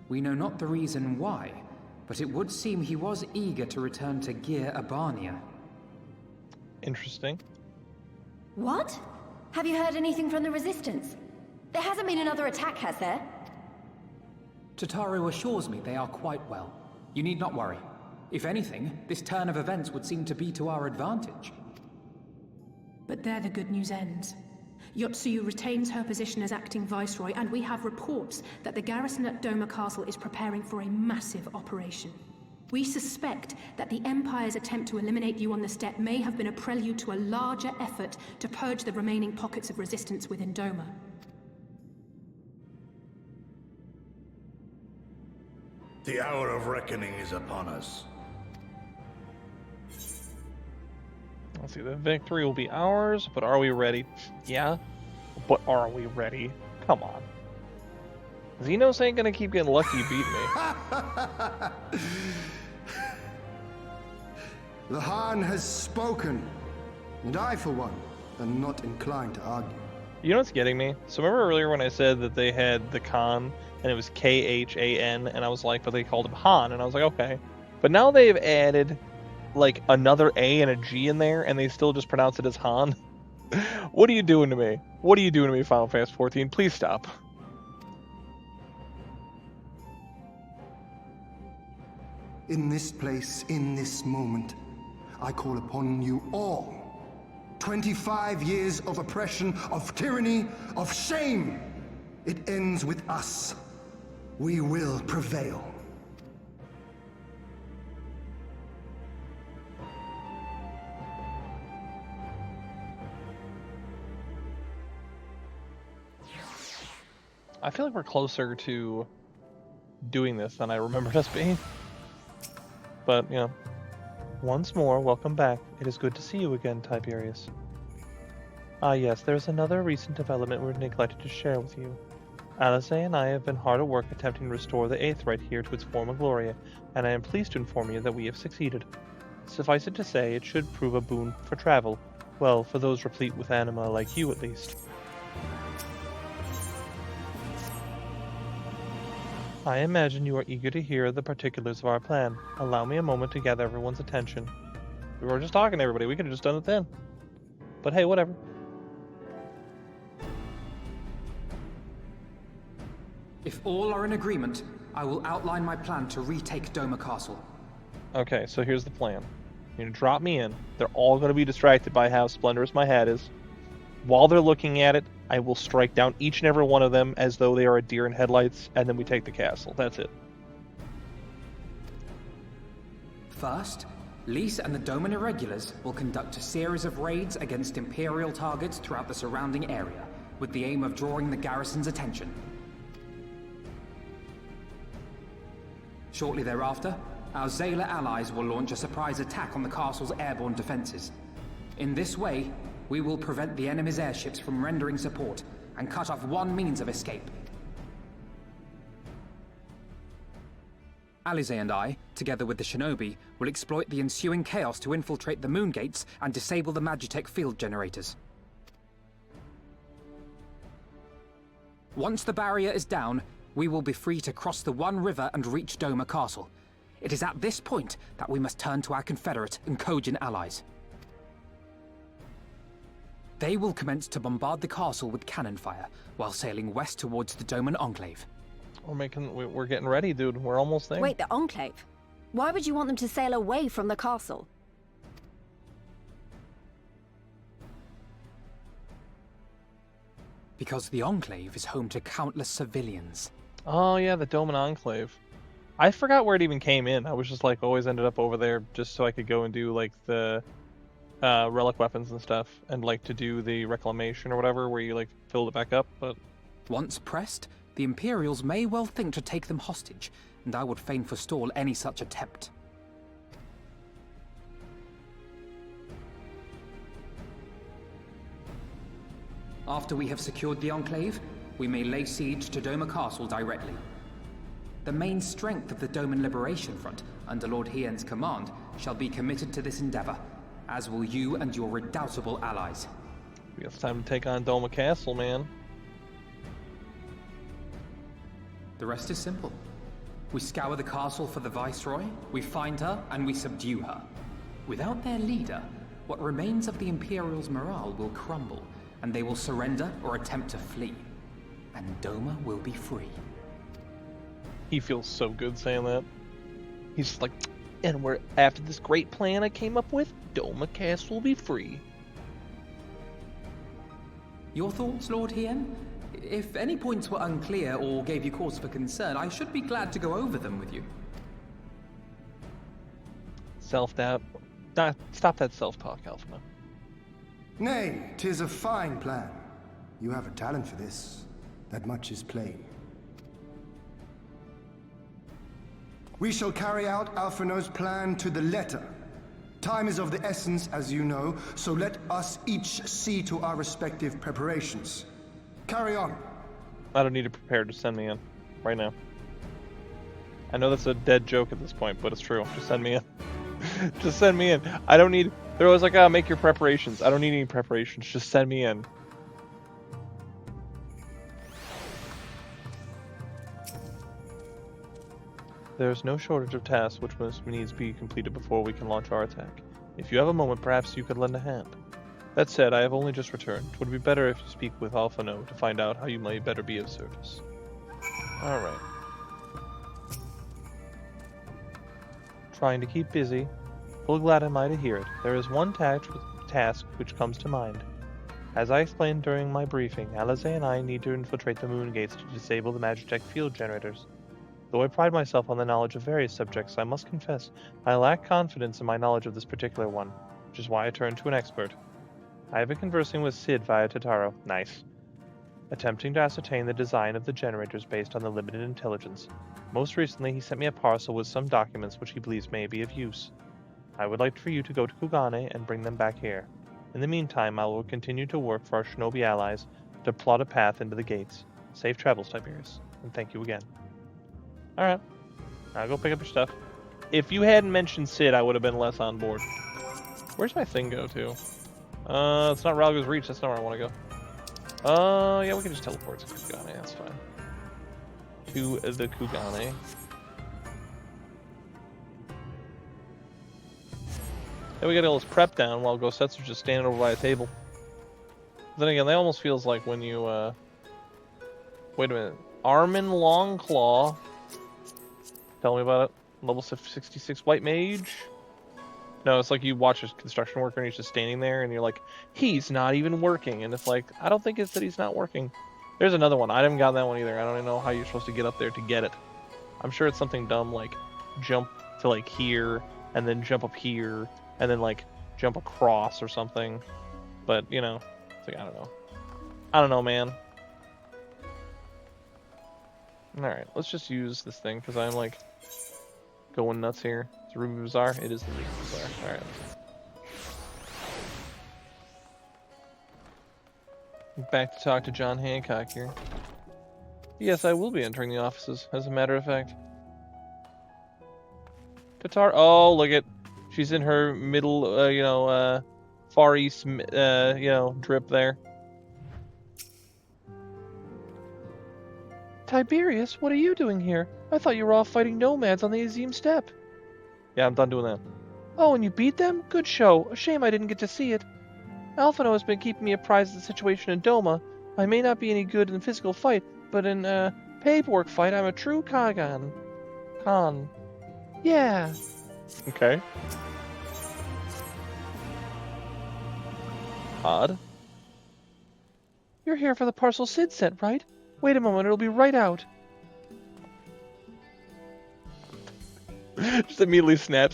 Speaker 8: We know not the reason why, but it would seem he was eager to return to Gir Abania.
Speaker 1: Interesting.
Speaker 4: What? Have you heard anything from the Resistance? There hasn't been another attack, has there?
Speaker 8: Tataru assures me they are quite well. You need not worry. If anything, this turn of events would seem to be to our advantage.
Speaker 9: But there the good news ends. Yotsuyu retains her position as acting viceroy, and we have reports that the garrison at Doma Castle is preparing for a massive operation. We suspect that the Empire's attempt to eliminate you on the steppe may have been a prelude to a larger effort to purge the remaining pockets of resistance within Doma.
Speaker 6: The hour of reckoning is upon us.
Speaker 1: Let's see, the victory will be ours, but are we ready? Yeah, but are we ready? Come on. Xenos ain't gonna keep getting lucky beat me.
Speaker 5: The Han has spoken, and I, for one, am not inclined to argue.
Speaker 1: You know what's getting me? So remember earlier when I said that they had the Khan, and it was Khan, and I was like, but they called him Han, and I was like, okay. But now they've added like another A and a G in there, and they still just pronounce it as Han. What are you doing to me? What are you doing to me, Final Fantasy 14? Please stop.
Speaker 5: In this place, in this moment, I call upon you all. 25 years of oppression, of tyranny, of shame. It ends with us. We will prevail.
Speaker 1: I feel like we're closer to doing this than I remembered us being. But, you know, once more, welcome back. It is good to see you again, Tiberius. Ah yes, there is another recent development we neglected to share with you. Alizé and I have been hard at work attempting to restore the aetherite here to its former glory, and I am pleased to inform you that we have succeeded. Suffice it to say, it should prove a boon for travel. Well, for those replete with anima like you, at least. I imagine you are eager to hear the particulars of our plan. Allow me a moment to gather everyone's attention. We were just talking to everybody. We could have just done it then. But hey, whatever.
Speaker 8: If all are in agreement, I will outline my plan to retake Doma Castle.
Speaker 1: Okay, so here's the plan. You're going to drop me in. They're all going to be distracted by how splendorous my hat is. While they're looking at it, I will strike down each and every one of them as though they are a deer in headlights, and then we take the castle. That's it.
Speaker 8: First, Lys and the Doman Irregulars will conduct a series of raids against Imperial targets throughout the surrounding area, with the aim of drawing the garrison's attention. Shortly thereafter, our Zayla allies will launch a surprise attack on the castle's airborne defenses. In this way, we will prevent the enemy's airships from rendering support and cut off one means of escape. Alize and I, together with the shinobi, will exploit the ensuing chaos to infiltrate the moon gates and disable the Magitech field generators. Once the barrier is down, we will be free to cross the One River and reach Doma Castle. It is at this point that we must turn to our Confederate and Kojin allies. They will commence to bombard the castle with cannon fire, while sailing west towards the Doman Enclave.
Speaker 1: We're getting ready, dude. We're almost there.
Speaker 3: Wait, the Enclave? Why would you want them to sail away from the castle?
Speaker 8: Because the Enclave is home to countless civilians.
Speaker 1: Oh yeah, the Doman Enclave. I forgot where it even came in. I was just like always ended up over there just so I could go and do like the relic weapons and stuff, and like to do the reclamation or whatever where you like filled it back up. But
Speaker 8: once pressed, the Imperials may well think to take them hostage, and I would fain forestall any such attempt. After we have secured the Enclave, we may lay siege to Doma Castle directly. The main strength of the Doman Liberation Front, under Lord Hien's command, shall be committed to this endeavor, as will you and your redoubtable allies.
Speaker 1: I guess it's time to take on Doma Castle, man.
Speaker 8: The rest is simple. We scour the castle for the Viceroy, we find her, and we subdue her. Without their leader, what remains of the Imperials' morale will crumble, and they will surrender or attempt to flee. And Doma will be free.
Speaker 1: He feels so good saying that. He's just like, and we're after this great plan I came up with, Doma Castle will be free.
Speaker 8: Your thoughts, Lord Hien? If any points were unclear or gave you cause for concern, I should be glad to go over them with you.
Speaker 1: Self-doubt. Stop that self-talk, Alpha.
Speaker 5: Nay, 'tis a fine plan. You have a talent for this. That much is plain. We shall carry out Alphino's plan to the letter. Time is of the essence, as you know, so let us each see to our respective preparations. Carry on.
Speaker 1: I don't need to prepare, just send me in. Right now. I know that's a dead joke at this point, but it's true. Just send me in. Just send me in. I don't need... They're always like, make your preparations. I don't need any preparations. Just send me in. There is no shortage of tasks which must needs be completed before we can launch our attack. If you have a moment, perhaps you could lend a hand. That said, I have only just returned. It would be better if you speak with Alphino to find out how you may better be of service. Alright. Trying to keep busy. Full glad am I to hear it. There is one task which comes to mind. As I explained during my briefing, Alize and I need to infiltrate the moon gates to disable the Magitech field generators. Though I pride myself on the knowledge of various subjects, I must confess I lack confidence in my knowledge of this particular one, which is why I turned to an expert. I have been conversing with Sid via Tataro. Nice. Attempting to ascertain the design of the generators based on the limited intelligence. Most recently, he sent me a parcel with some documents which he believes may be of use. I would like for you to go to Kugane and bring them back here. In the meantime, I will continue to work for our shinobi allies to plot a path into the gates. Safe travels, Tiberius, and thank you again. Alright, I'll go pick up your stuff. if you hadn't mentioned Sid, I would have been less on board. Where's my thing go to? It's not Ralgo's Reach. That's not where I want to go. Yeah, we can just teleport to Kugane. That's fine. To the Kugane. Then we got all this prep down while Gosetsu's just standing over by a table. Then again, that almost feels like when you, wait a minute. Armin Longclaw. Tell me about it. Level 66 White Mage. No, it's like you watch a construction worker and he's just standing there and you're like, he's not even working. And it's like, I don't think it's that he's not working. There's another one. I haven't gotten that one either. I don't even know how you're supposed to get up there to get it. I'm sure it's something dumb like jump to like here and then jump up here and then like jump across or something. But, you know, it's like, I don't know. I don't know, man. Alright, let's just use this thing because I'm like going nuts here. It's a Ruby Bazaar? It is the Ruby Bazaar. Alright. Back to talk to John Hancock here. Yes, I will be entering the offices, as a matter of fact. Qatar. Oh, look at. She's in her middle, Far East, drip there. Tiberius, what are you doing here? I thought you were off fighting nomads on the Azim steppe. Yeah, I'm done doing that. Oh, and you beat them? Good show. A shame I didn't get to see it. Alphino has been keeping me apprised of the situation in Doma. I may not be any good in physical fight, but in paperwork fight, I'm a true Khan. Yeah. Okay. Odd. You're here for the parcel Sid sent, right? Wait a moment, it'll be right out. Just immediately snap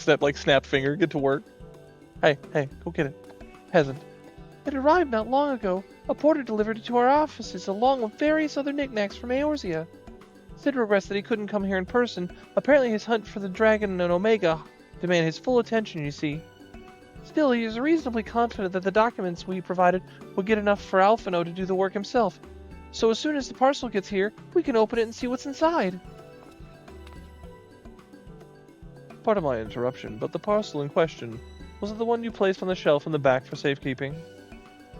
Speaker 1: finger, get to work. Hey, go get it. Peasant. It arrived not long ago. A porter delivered it to our offices along with various other knickknacks from Eorzea. Sid regrets that he couldn't come here in person. Apparently his hunt for the dragon and Omega demand his full attention, you see. Still, he is reasonably confident that the documents we provided will get enough for Alphino to do the work himself. So as soon as the parcel gets here, we can open it and see what's inside. Pardon my interruption, but the parcel in question, was it the one you placed on the shelf in the back for safekeeping?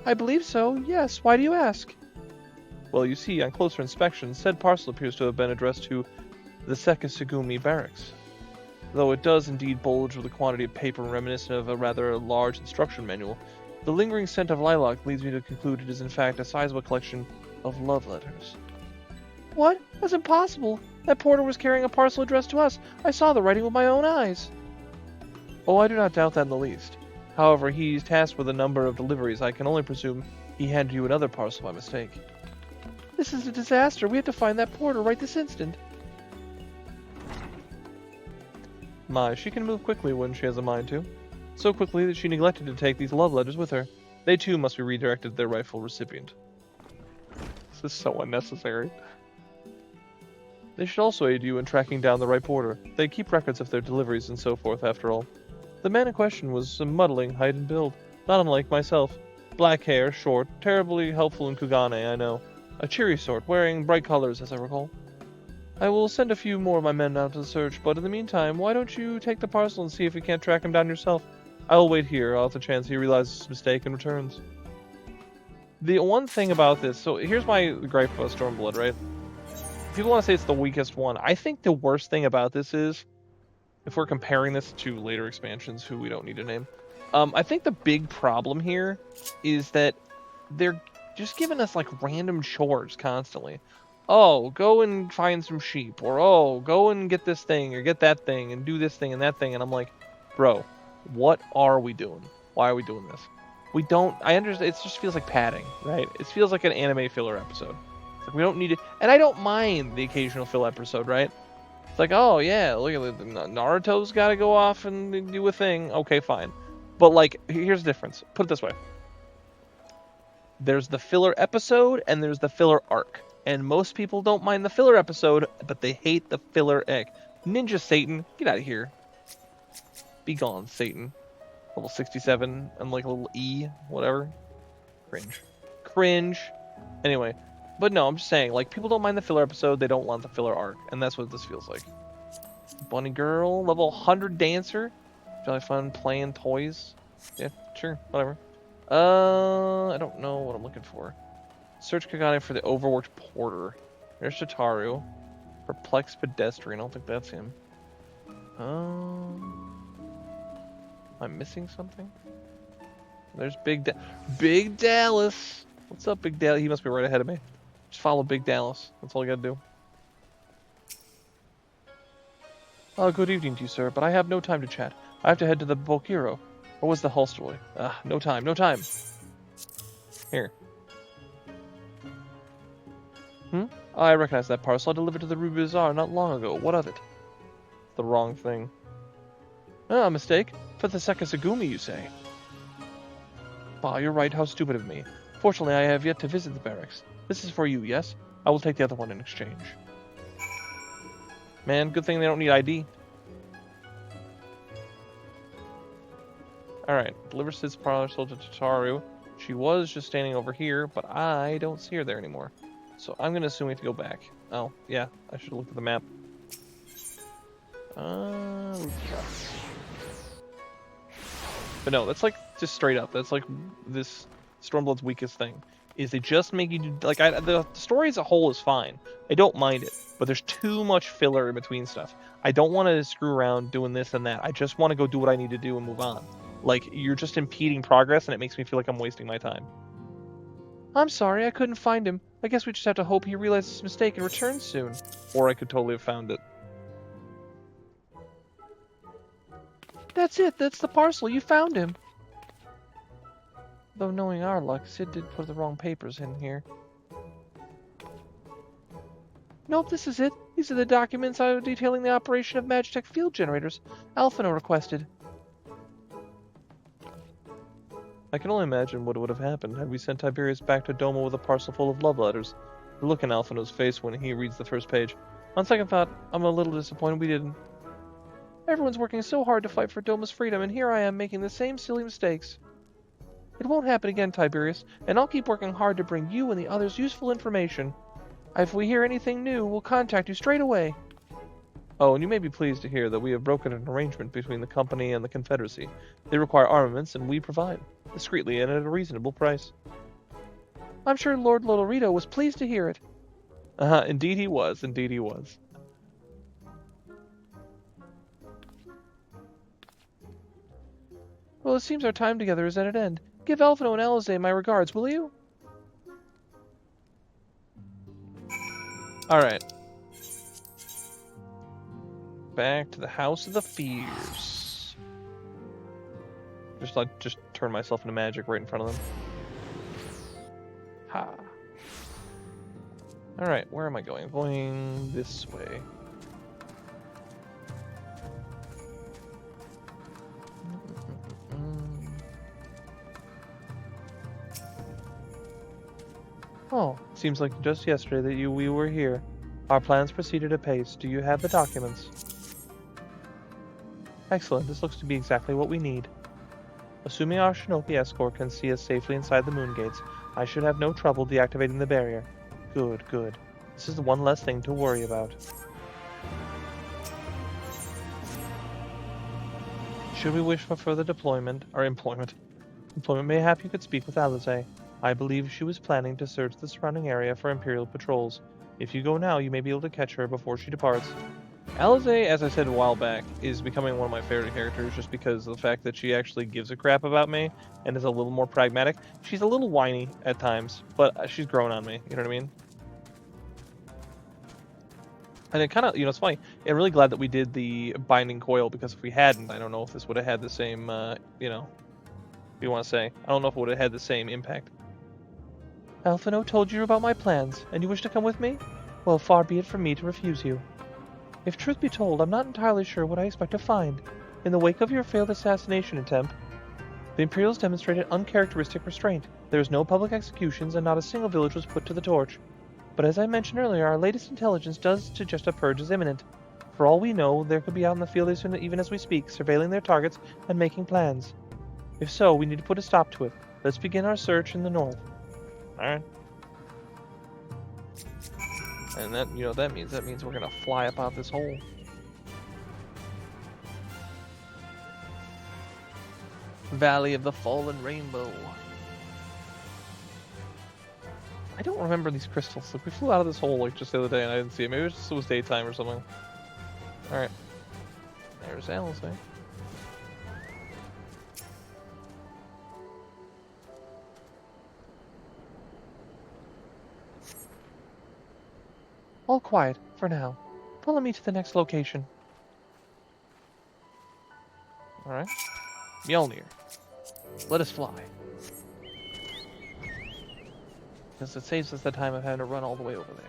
Speaker 1: I believe so, yes. Why do you ask? Well, you see, on closer inspection, said parcel appears to have been addressed to the Sekisugumi Barracks. Though it does indeed bulge with a quantity of paper reminiscent of a rather large instruction manual, the lingering scent of lilac leads me to conclude it is in fact a sizable collection of love letters. What? That's impossible! That porter was carrying a parcel addressed to us. I saw the writing with my own eyes. Oh, I do not doubt that in the least. However, he's tasked with a number of deliveries. I can only presume he handed you another parcel by mistake. This is a disaster. We have to find that porter right this instant. My, she can move quickly when she has a mind to. So quickly that she neglected to take these love letters with her. They too must be redirected to their rightful recipient. This is so unnecessary. They should also aid you in tracking down the right porter. They keep records of their deliveries and so forth, after all. The man in question was a muddling height and build, not unlike myself. Black hair, short, terribly helpful in Kugane, I know. A cheery sort, wearing bright colors, as I recall. I will send a few more of my men out to the search, but in the meantime, why don't you take the parcel and see if you can't track him down yourself? I will wait here, off the chance he realizes his mistake and returns. The one thing about this, so here's my gripe about Stormblood, right? People want to say it's the weakest one. I think the worst thing about this is, if we're comparing this to later expansions, who we don't need to name, I think the big problem here is that they're just giving us like random chores constantly. Oh, go and find some sheep, or oh, go and get this thing, or get that thing, and do this thing and that thing, and I'm like, bro, what are we doing? Why are we doing this? We don't, I understand, it just feels like padding, right? It feels like an anime filler episode. It's like we don't need it, and I don't mind the occasional filler episode, right? It's like, oh yeah, look at it, Naruto's gotta go off and do a thing, okay, fine. But like, here's the difference, put it this way. There's the filler episode, and there's the filler arc. And most people don't mind the filler episode, but they hate the filler egg. Ninja Satan, get out of here. Be gone, Satan. Level 67, and like a little E, whatever. Cringe. Anyway, but no, I'm just saying, like, people don't mind the filler episode, they don't want the filler arc, and that's what this feels like. Bunny girl, level 100 dancer. Jolly fun playing toys. Yeah, sure, whatever. I don't know what I'm looking for. Search Kagane for the overworked porter. There's Shitaru. Perplexed pedestrian. I don't think that's him. Am I missing something? There's Big Dallas. What's up, Big Dallas? He must be right ahead of me. Just follow Big Dallas. That's all you gotta do. Good evening to you, sir, but I have no time to chat. I have to head to the Bokiro. Or was the hostelry? No time, no time. Here. I recognize that parcel I delivered to the Ruby Bazaar not long ago. What of it? The wrong thing. A mistake? For the Sekisagumi, you say? Bah, you're right. How stupid of me. Fortunately, I have yet to visit the barracks. This is for you, yes? I will take the other one in exchange. Man, good thing they don't need ID. Alright, deliver Sid's parcel to Tataru. She was just standing over here, but I don't see her there anymore. So I'm going to assume we have to go back. Oh, yeah, I should have looked at the map. But no, that's like just straight up. That's like this Stormblood's weakest thing. Is they just make you do, like, the story as a whole is fine. I don't mind it, but there's too much filler in between stuff. I don't want to screw around doing this and that. I just want to go do what I need to do and move on. Like, you're just impeding progress, and it makes me feel like I'm wasting my time. I'm sorry, I couldn't find him. I guess we just have to hope he realizes his mistake and returns soon. Or I could totally have found it. That's it, that's the parcel, you found him. Though knowing our luck, Sid did put the wrong papers in here. Nope, this is it. These are the documents detailing the operation of Magitech field generators Alphino requested. I can only imagine what would have happened had we sent Tiberius back to Doma with a parcel full of love letters. The look in Alphino's face when he reads the first page. On second thought, I'm a little disappointed we didn't. Everyone's working so hard to fight for Doma's freedom, and here I am making the same silly mistakes. It won't happen again, Tiberius, and I'll keep working hard to bring you and the others useful information. If we hear anything new, we'll contact you straight away. Oh, and you may be pleased to hear that we have broken an arrangement between the company and the Confederacy. They require armaments, and we provide, discreetly and at a reasonable price. I'm sure Lord Lolorito was pleased to hear it. Indeed he was, indeed he was. Well, it seems our time together is at an end. Give Alphino and Eorzea my regards, will you? Alright. Back to the House of the Fears. Just turn myself into magic right in front of them. Ha. Alright, where am I going? Going this way. Oh, seems like just yesterday that we were here. Our plans proceeded apace. Do you have the documents? Excellent, this looks to be exactly what we need. Assuming our Shinobi escort can see us safely inside the moon gates, I should have no trouble deactivating the barrier. Good, good. This is the one less thing to worry about. Should we wish for further employment, mayhap you could speak with Eorzea. I believe she was planning to search the surrounding area for Imperial patrols. If you go now, you may be able to catch her before she departs. Eorzea, as I said a while back, is becoming one of my favorite characters just because of the fact that she actually gives a crap about me and is a little more pragmatic. She's a little whiny at times, but she's grown on me, you know what I mean? And it kind of, it's funny. I'm really glad that we did the binding coil because if we hadn't, I don't know if this would have had the same, what do you want to say? I don't know if it would have had the same impact. Alphino told you about my plans, and you wish to come with me? Well, far be it from me to refuse you. If truth be told, I'm not entirely sure what I expect to find. In the wake of your failed assassination attempt, the Imperials demonstrated uncharacteristic restraint. There was no public executions, and not a single village was put to the torch. But as I mentioned earlier, our latest intelligence does suggest a purge is imminent. For all we know, there could be out in the field even as we speak, surveilling their targets and making plans. If so, we need to put a stop to it. Let's begin our search in the north. Alright. And that, that means we're gonna fly up out this hole. Valley of the Fallen Rainbow. I don't remember these crystals. Like, we flew out of this hole like just the other day and I didn't see it. Maybe it was daytime or something. Alright. There's Alice, All quiet, for now. Follow me to the next location. Alright. Mjolnir. Let us fly. Because it saves us the time of having to run all the way over there.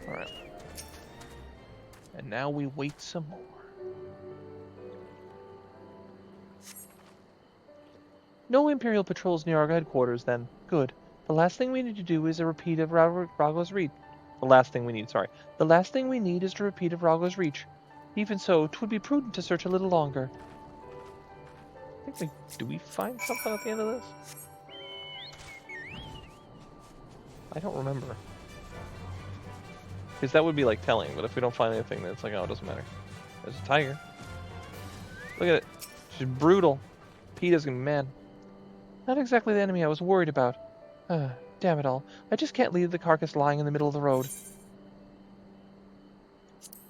Speaker 1: Alright. And now we wait some more. No Imperial patrols near our headquarters, then. Good. The last thing we need to do is a repeat of Rago's Reach. The last thing we need is a repeat of Rago's Reach. Even so, 'twould be prudent to search a little longer. Do we find something at the end of this? I don't remember. Because that would be like telling, but if we don't find anything, then it's like, oh, it doesn't matter. There's a tiger. Look at it. She's brutal. Peeta's gonna be mad. Not exactly the enemy I was worried about. Damn it all. I just can't leave the carcass lying in the middle of the road.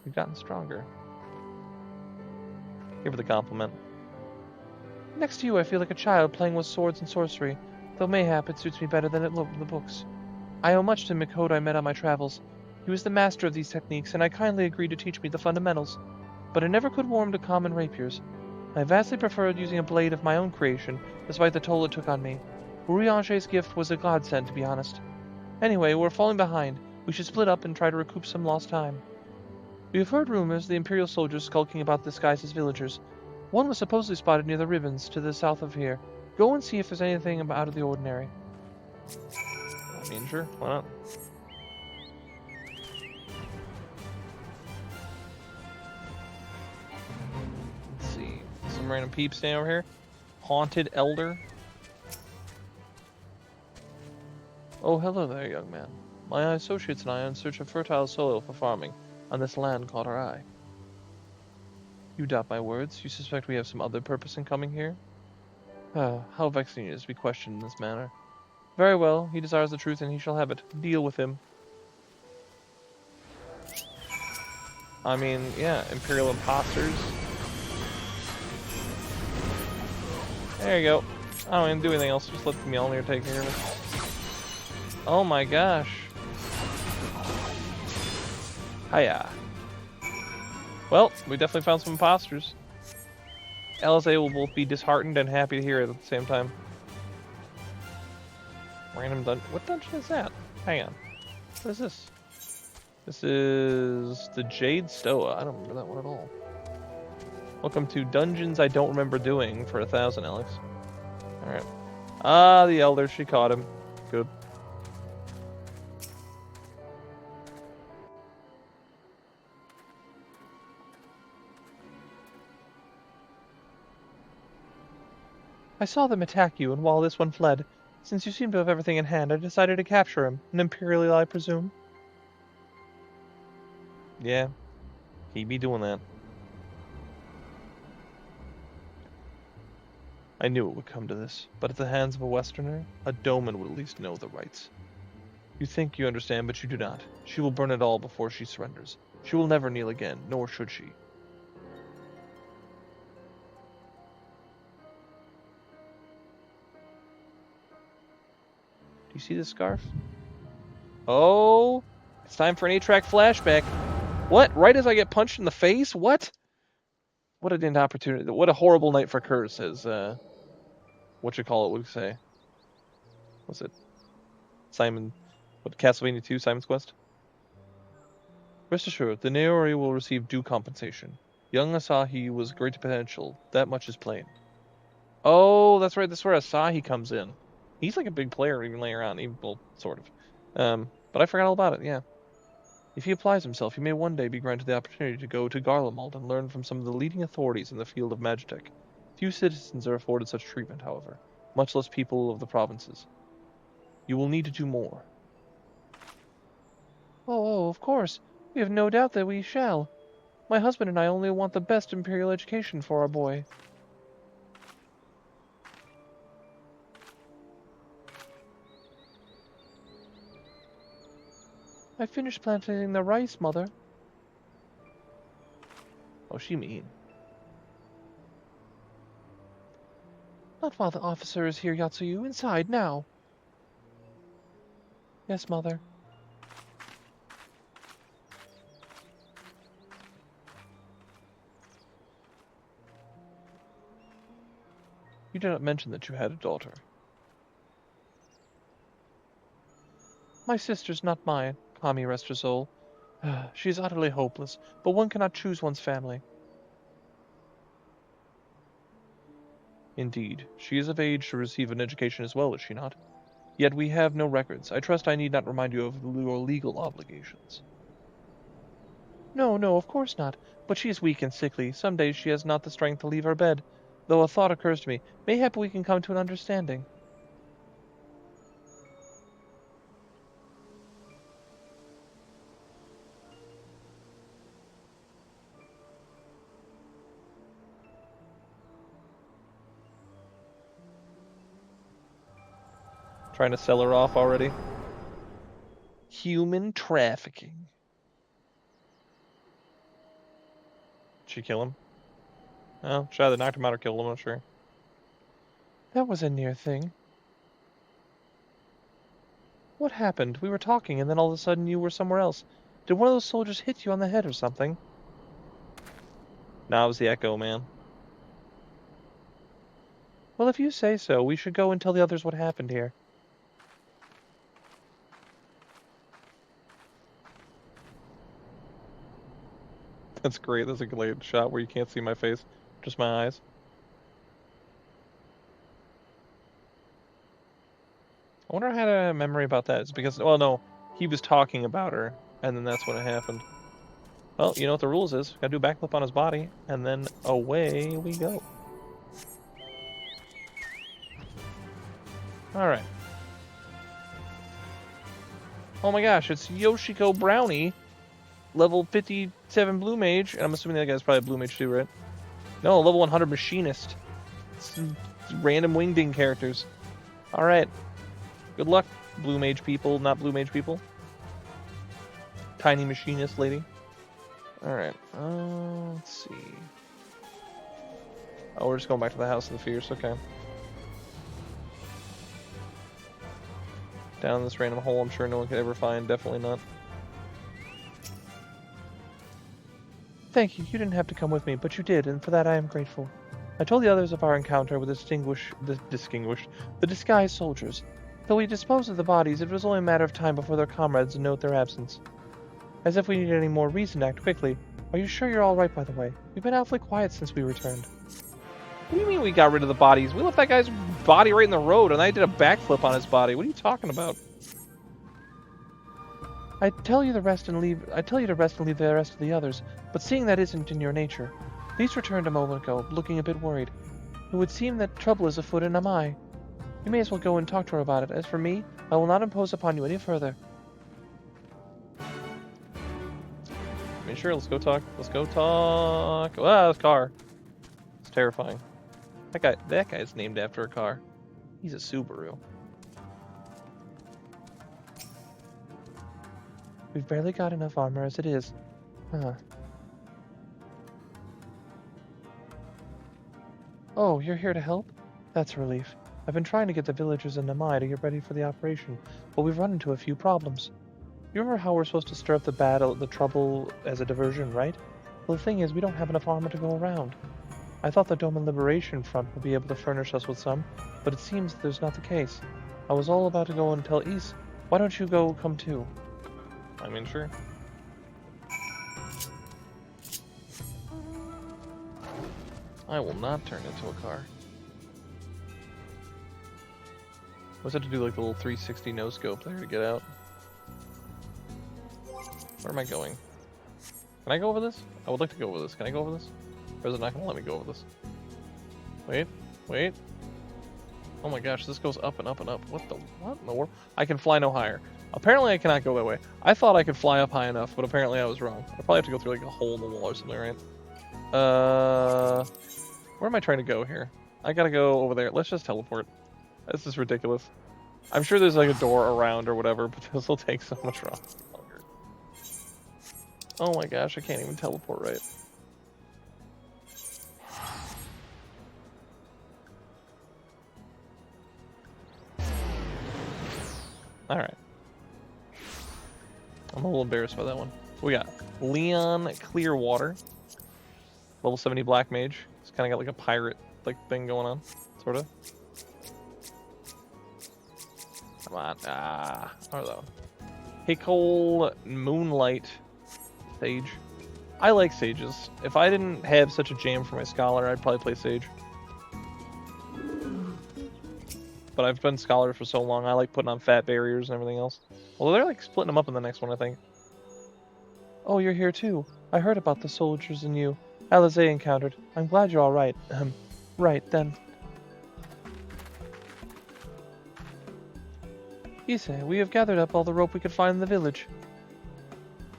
Speaker 1: We've gotten stronger. Give her the compliment. Next to you, I feel like a child playing with swords and sorcery, though mayhap it suits me better than it looked in the books. I owe much to Mikoto I met on my travels. He was the master of these techniques, and I kindly agreed to teach me the fundamentals. But I never could warm to common rapiers. I vastly preferred using a blade of my own creation, despite the toll it took on me. Urianger's gift was a godsend, to be honest. Anyway, we're falling behind. We should split up and try to recoup some lost time. We have heard rumors of the Imperial soldiers skulking about disguised as villagers. One was supposedly spotted near the ribbons to the south of here. Go and see if there's anything out of the ordinary. I mean, sure, why not? Let's see. Some random peeps staying over here. Haunted Elder. Oh, hello there, young man. My associates and I are in search of fertile soil for farming on this land called our eye. You doubt my words? You suspect we have some other purpose in coming here? How vexing it is to be questioned in this manner. Very well, he desires the truth and he shall have it. Deal with him. I mean, yeah, Imperial imposters. There you go. I don't even do anything else, just let the Mjolnir take care of it. Oh my gosh. Hiya. Well, we definitely found some imposters. Eorzea will both be disheartened and happy to hear it at the same time. Random dungeon. What dungeon is that? Hang on. What is this? This is the Jade Stoa. I don't remember that one at all. Welcome to Dungeons I Don't Remember Doing for 1,000, Alex. Alright. Ah, the Elder. She caught him. Good. I saw them attack you, and while this one fled, since you seem to have everything in hand, I decided to capture him. An Imperial, I presume? Yeah. He be doing that. I knew it would come to this, but at the hands of a Westerner, a Doman would at least know the rights. You think you understand, but you do not. She will burn it all before she surrenders. She will never kneel again, nor should she. You see this scarf? Oh, it's time for an 8-track flashback. What? Right as I get punched in the face? What? What an opportunity. What a horrible night for Curse, as, whatchamacallit would say. What's it? Simon, what, Castlevania 2, Simon's Quest? Rest assured, the Neori will receive due compensation. Young Asahi was great potential. That much is plain. Oh, that's right. That's where Asahi comes in. He's like a big player even later on, even, well, sort of. But I forgot all about it, yeah. If he applies himself, he may one day be granted the opportunity to go to Garlemald and learn from some of the leading authorities in the field of Magitech. Few citizens are afforded such treatment, however, much less people of the provinces. You will need to do more. Oh, of course. We have no doubt that we shall. My husband and I only want the best Imperial education for our boy. I finished planting the rice, Mother. Oh, she mean. Not while the officer is here, Yatsuyu. Inside, now. Yes, Mother. You did not mention that you had a daughter. My sister's not mine, Kami rest her soul. She is utterly hopeless, but one cannot choose one's family. Indeed, she is of age to receive an education as well, is she not? Yet we have no records. I trust I need not remind you of your legal obligations. No, no, of course not. But she is weak and sickly. Some days she has not the strength to leave her bed. Though a thought occurs to me. Mayhap we can come to an understanding. Trying to sell her off already. Human trafficking. Did she kill him? No, she either knocked him out or killed him, I'm not sure. That was a near thing. What happened? We were talking and then all of a sudden you were somewhere else. Did one of those soldiers hit you on the head or something? Nah, it was the echo, man. Well, if you say so, we should go and tell the others what happened here. That's great. That's a great shot where you can't see my face, just my eyes. I wonder if I had a memory about that. It's because, well, no, he was talking about her, and then that's when it happened. Well, you know what the rules is. Gotta do a backflip on his body, and then away we go. Alright. Oh my gosh, it's Yoshiko Brownie. Level 57 Blue Mage, and I'm assuming that guy's probably a Blue Mage too, right? No, level 100 Machinist. It's random wingding characters. Alright. Good luck, Blue Mage people, not Blue Mage people. Tiny Machinist lady. Alright, let's see. Oh, we're just going back to the House of the Fierce, okay. Down this random hole I'm sure no one could ever find, definitely not. Thank you. You didn't have to come with me, but you did, and for that I am grateful. I told the others of our encounter with the disguised soldiers. Though we disposed of the bodies, it was only a matter of time before their comrades note their absence. As if we needed any more reason to act quickly. Are you sure you're all right, by the way? We've been awfully quiet since we returned. What do you mean we got rid of the bodies? We left that guy's body right in the road, and I did a backflip on his body. What are you talking about? I tell you to rest and leave the rest of the others, but seeing that isn't in your nature. These returned a moment ago, looking a bit worried. It would seem that trouble is afoot in Amai. You may as well go and talk to her about it. As for me, I will not impose upon you any further. I mean, sure, let's go talk. Let's go talk. Wow, this car. It's terrifying. That guy's named after a car. He's a Subaru. We've barely got enough armor as it is. Oh, you're here to help? That's a relief. I've been trying to get the villagers in Namai to get ready for the operation, but we've run into a few problems. You remember how we're supposed to stir up the trouble as a diversion, right? Well, the thing is, we don't have enough armor to go around. I thought the Doma Liberation Front would be able to furnish us with some, but it seems that there's not the case. I was all about to go and tell Ys. Why don't you come too? I mean, sure. I will not turn into a car. What's that to do, like the little 360 no-scope there to get out? Where am I going? Can I go over this? I would like to go over this. Can I go over this? Or is it not going to let me go over this? Wait. Oh my gosh, this goes up and up and up. What in the world? I can fly no higher. Apparently I cannot go that way. I thought I could fly up high enough, but apparently I was wrong. I probably have to go through like a hole in the wall or something, right? Where am I trying to go here? I gotta go over there. Let's just teleport. This is ridiculous. I'm sure there's like a door around or whatever, but this will take so much longer. Oh my gosh, I can't even teleport right. Alright. I'm a little embarrassed by that one. We got Leon Clearwater. Level 70 Black Mage. He's kind of got like a pirate like thing going on. Sort of. Come on. Hello. Hickle Moonlight Sage. I like sages. If I didn't have such a jam for my scholar, I'd probably play sage. But I've been scholar for so long, I like putting on fat barriers and everything else. Although they're like splitting them up in the next one, I think. Oh, you're here too. I heard about the soldiers and you. Eorzea encountered. I'm glad you're all right. Right then. Eorzea, we have gathered up all the rope we could find in the village.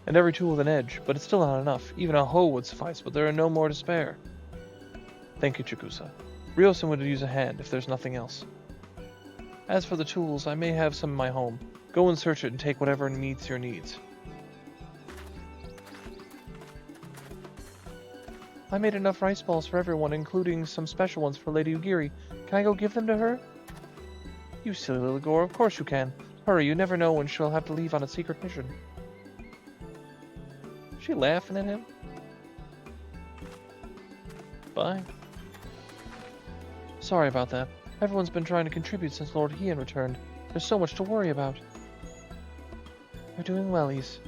Speaker 1: And every tool with an edge, but it's still not enough. Even a hoe would suffice, but there are no more to spare. Thank you, Chigusa. Ryosen would use a hand if there's nothing else. As for the tools, I may have some in my home. Go and search it and take whatever meets your needs. I made enough rice balls for everyone, including some special ones for Lady Ugiri. Can I go give them to her? You silly little Gore, of course you can. Hurry, you never know when she'll have to leave on a secret mission. Is she laughing at him? Bye. Sorry about that. Everyone's been trying to contribute since Lord Hien returned. There's so much to worry about. You're doing well, Ys.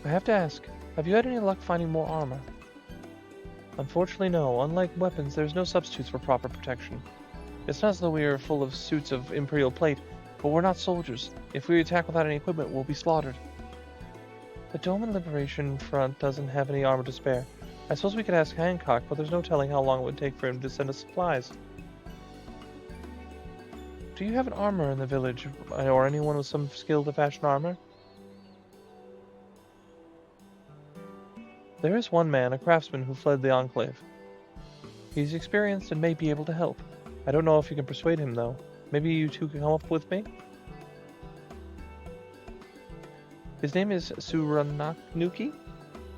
Speaker 1: I have to ask, have you had any luck finding more armor? Unfortunately, no. Unlike weapons, there's no substitutes for proper protection. It's not as though we are full of suits of Imperial plate, but we're not soldiers. If we attack without any equipment, we'll be slaughtered. The Doma Liberation Front doesn't have any armor to spare. I suppose we could ask Hancock, but there's no telling how long it would take for him to send us supplies. Do you have an armor in the village, or anyone with some skill to fashion armor? There is one man, a craftsman, who fled the Enclave. He's experienced and may be able to help. I don't know if you can persuade him, though. Maybe you two can come up with me? His name is Surananuki.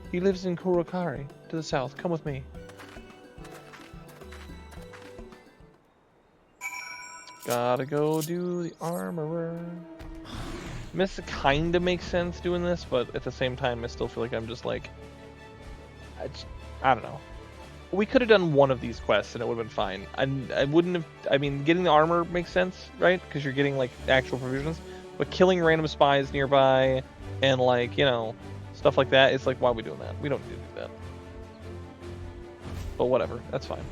Speaker 1: He lives in Kurokari, to the south. Come with me. Gotta go do the armorer. This kinda makes sense doing this, but at the same time, I still feel like I'm just like... I don't know. We could have done one of these quests and it would have been fine. I wouldn't have... I mean, getting the armor makes sense, right? Because you're getting, like, actual provisions. But killing random spies nearby and, like, you know, stuff like that, it's like, why are we doing that? We don't need to do that. But whatever, that's fine.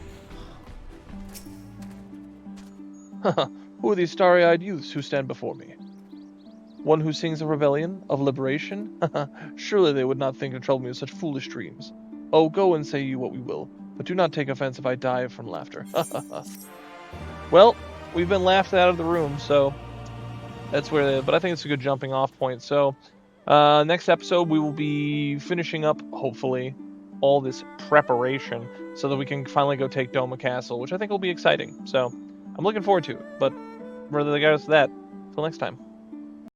Speaker 1: Who are these starry-eyed youths who stand before me? One who sings of rebellion, of liberation? Surely they would not think to trouble me with such foolish dreams. Oh, go and say you what we will, but do not take offense if I die from laughter. Well, we've been laughed out of the room, so that's where. But I think it's a good jumping off point. So, next episode we will be finishing up, hopefully, all this preparation so that we can finally go take Doma Castle, which I think will be exciting. So, I'm looking forward to it. But, regardless of that, till next time.